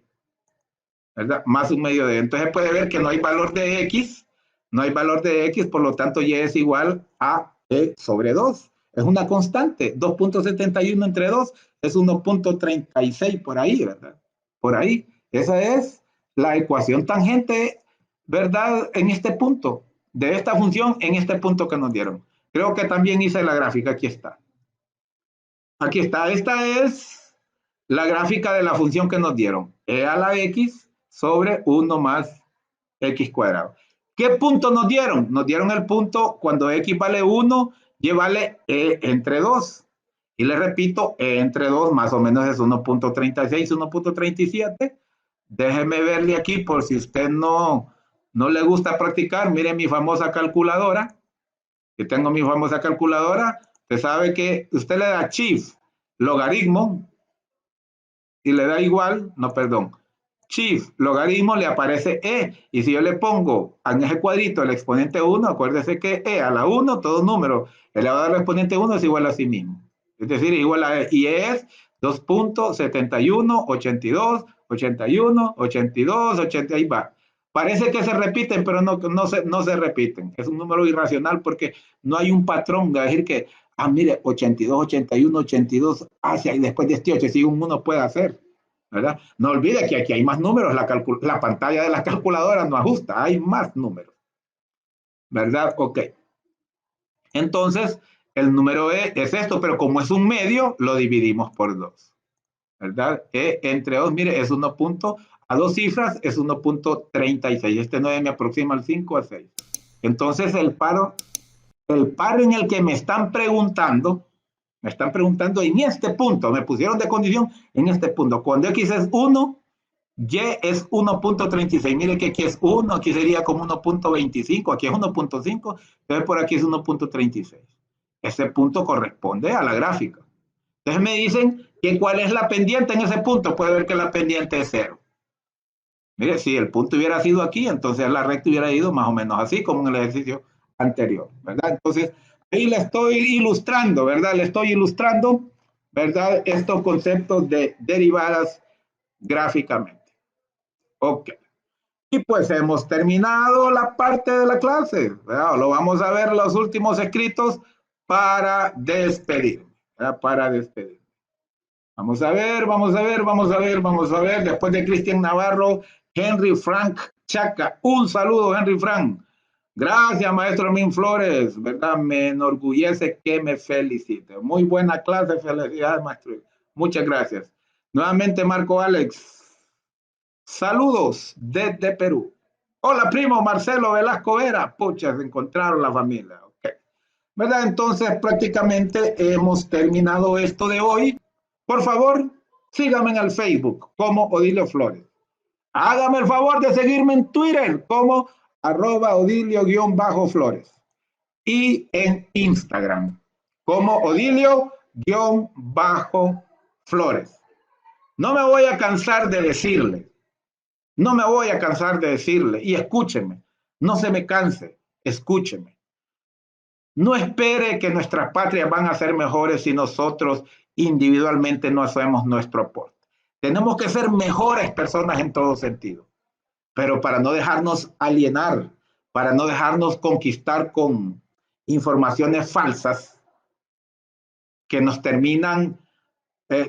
¿Verdad? Más un medio de e. Entonces puede ver que no hay valor de x, no hay valor de x, por lo tanto y es igual a e sobre 2. Es una constante, 2.71 entre 2 es 1.36 por ahí, ¿verdad? Por ahí. Esa es la ecuación tangente, ¿verdad? En este punto, de esta función en este punto que nos dieron. Creo que también hice la gráfica, aquí está. Aquí está, esta es la gráfica de la función que nos dieron. E a la x sobre 1 más x cuadrado. ¿Qué punto nos dieron? Nos dieron el punto cuando x vale 1, y vale e entre 2. Y le repito, e entre 2 más o menos es 1.36, 1.37. Déjeme verle aquí por si usted no le gusta practicar. Mire mi famosa calculadora. Que tengo mi famosa calculadora. Usted sabe que usted le da shift logaritmo y le da igual, no, perdón, shift logaritmo le aparece e, y si yo le pongo en ese cuadrito el exponente 1, acuérdese que e a la 1, todo número elevado al exponente 1 es igual a sí mismo. Es decir, igual a e, y es 2.71, 82, 81, 82, 80, ahí va. Parece que se repiten, pero no se repiten. Es un número irracional porque no hay un patrón de decir que, mire, 82, 81, 82, hacia y después de este 8, si uno puede hacer, ¿verdad? No olvide que aquí hay más números, la pantalla de la calculadora no ajusta, hay más números, ¿verdad? Ok. Entonces, el número E es esto, pero como es un medio, lo dividimos por 2, ¿verdad? E entre 2, mire, es 1 punto, a dos cifras es 1.36. Este 9 me aproxima al 5 a 6. Entonces, el par en el que me están preguntando en este punto, me pusieron de condición en este punto. Cuando X es 1, Y es 1.36. Mire que aquí es 1, aquí sería como 1.25, aquí es 1.5, entonces por aquí es 1.36. Ese punto corresponde a la gráfica. Entonces me dicen que cuál es la pendiente en ese punto. Puede ver que la pendiente es 0. Mire, si el punto hubiera sido aquí, entonces la recta hubiera ido más o menos así como en el ejercicio anterior, ¿verdad? Entonces, ahí le estoy ilustrando, ¿verdad? Le estoy ilustrando, ¿verdad? Estos conceptos de derivadas gráficamente. Ok. Y pues hemos terminado la parte de la clase, ¿verdad? Lo vamos a ver los últimos escritos para despedir, ¿verdad? Para despedir. Vamos a ver. Después de Cristian Navarro, Henry Frank Chaca. Un saludo, Henry Frank. Gracias, maestro Min Flores, ¿verdad? Me enorgullece que me felicite. Muy buena clase, felicidades, maestro. Muchas gracias. Nuevamente, Marco Alex. Saludos desde Perú. Hola, primo Marcelo Velasco Vera. Pucha, se encontraron la familia. Okay. ¿Verdad? Entonces, prácticamente hemos terminado esto de hoy. Por favor, síganme en el Facebook como Odilio Flores. Hágame el favor de seguirme en Twitter como @Odilio_Flores y en Instagram como Odilio_Flores. No me voy a cansar de decirle, no me voy a cansar de decirle, y escúcheme, no se me canse, escúcheme. No espere que nuestras patrias van a ser mejores si nosotros individualmente no hacemos nuestro aporte. Tenemos que ser mejores personas en todo sentido, pero para no dejarnos alienar, para no dejarnos conquistar con informaciones falsas que nos terminan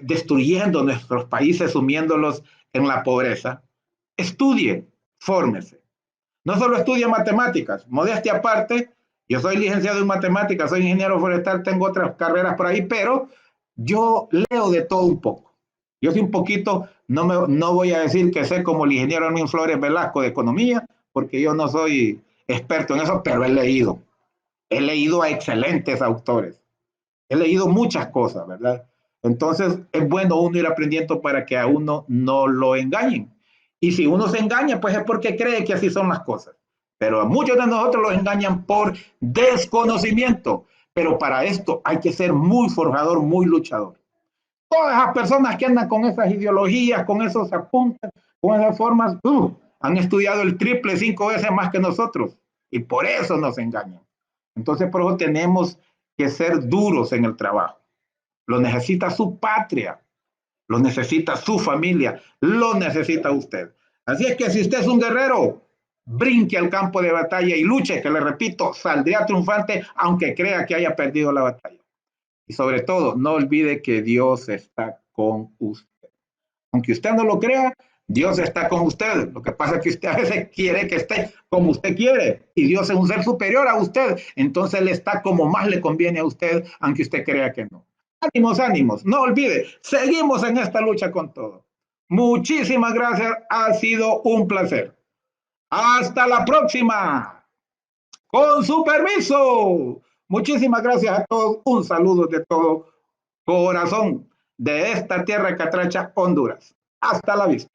destruyendo nuestros países, sumiéndolos en la pobreza. Estudie, fórmese. No solo estudie matemáticas, modestia aparte, yo soy licenciado en matemáticas, soy ingeniero forestal, tengo otras carreras por ahí, pero yo leo de todo un poco. Yo soy un poquito, no voy a decir que sé como el ingeniero Hermín Flores Velasco de economía, porque yo no soy experto en eso, pero he leído. He leído a excelentes autores. He leído muchas cosas, ¿verdad? Entonces es bueno uno ir aprendiendo para que a uno no lo engañen. Y si uno se engaña, pues es porque cree que así son las cosas. Pero a muchos de nosotros los engañan por desconocimiento. Pero para esto hay que ser muy forjador, muy luchador. Todas esas personas que andan con esas ideologías, con esos apuntes, con esas formas, han estudiado el triple, 5 veces más que nosotros. Y por eso nos engañan. Entonces, por eso tenemos que ser duros en el trabajo. Lo necesita su patria, lo necesita su familia, lo necesita usted. Así es que si usted es un guerrero, brinque al campo de batalla y luche, que le repito, saldría triunfante aunque crea que haya perdido la batalla. Y sobre todo, no olvide que Dios está con usted. Aunque usted no lo crea, Dios está con usted. Lo que pasa es que usted a veces quiere que esté como usted quiere. Y Dios es un ser superior a usted. Entonces Él está como más le conviene a usted, aunque usted crea que no. Ánimos, ánimos. No olvide, seguimos en esta lucha con todo. Muchísimas gracias. Ha sido un placer. Hasta la próxima. Con su permiso. Muchísimas gracias a todos. Un saludo de todo corazón de esta tierra catracha, Honduras. Hasta la vista.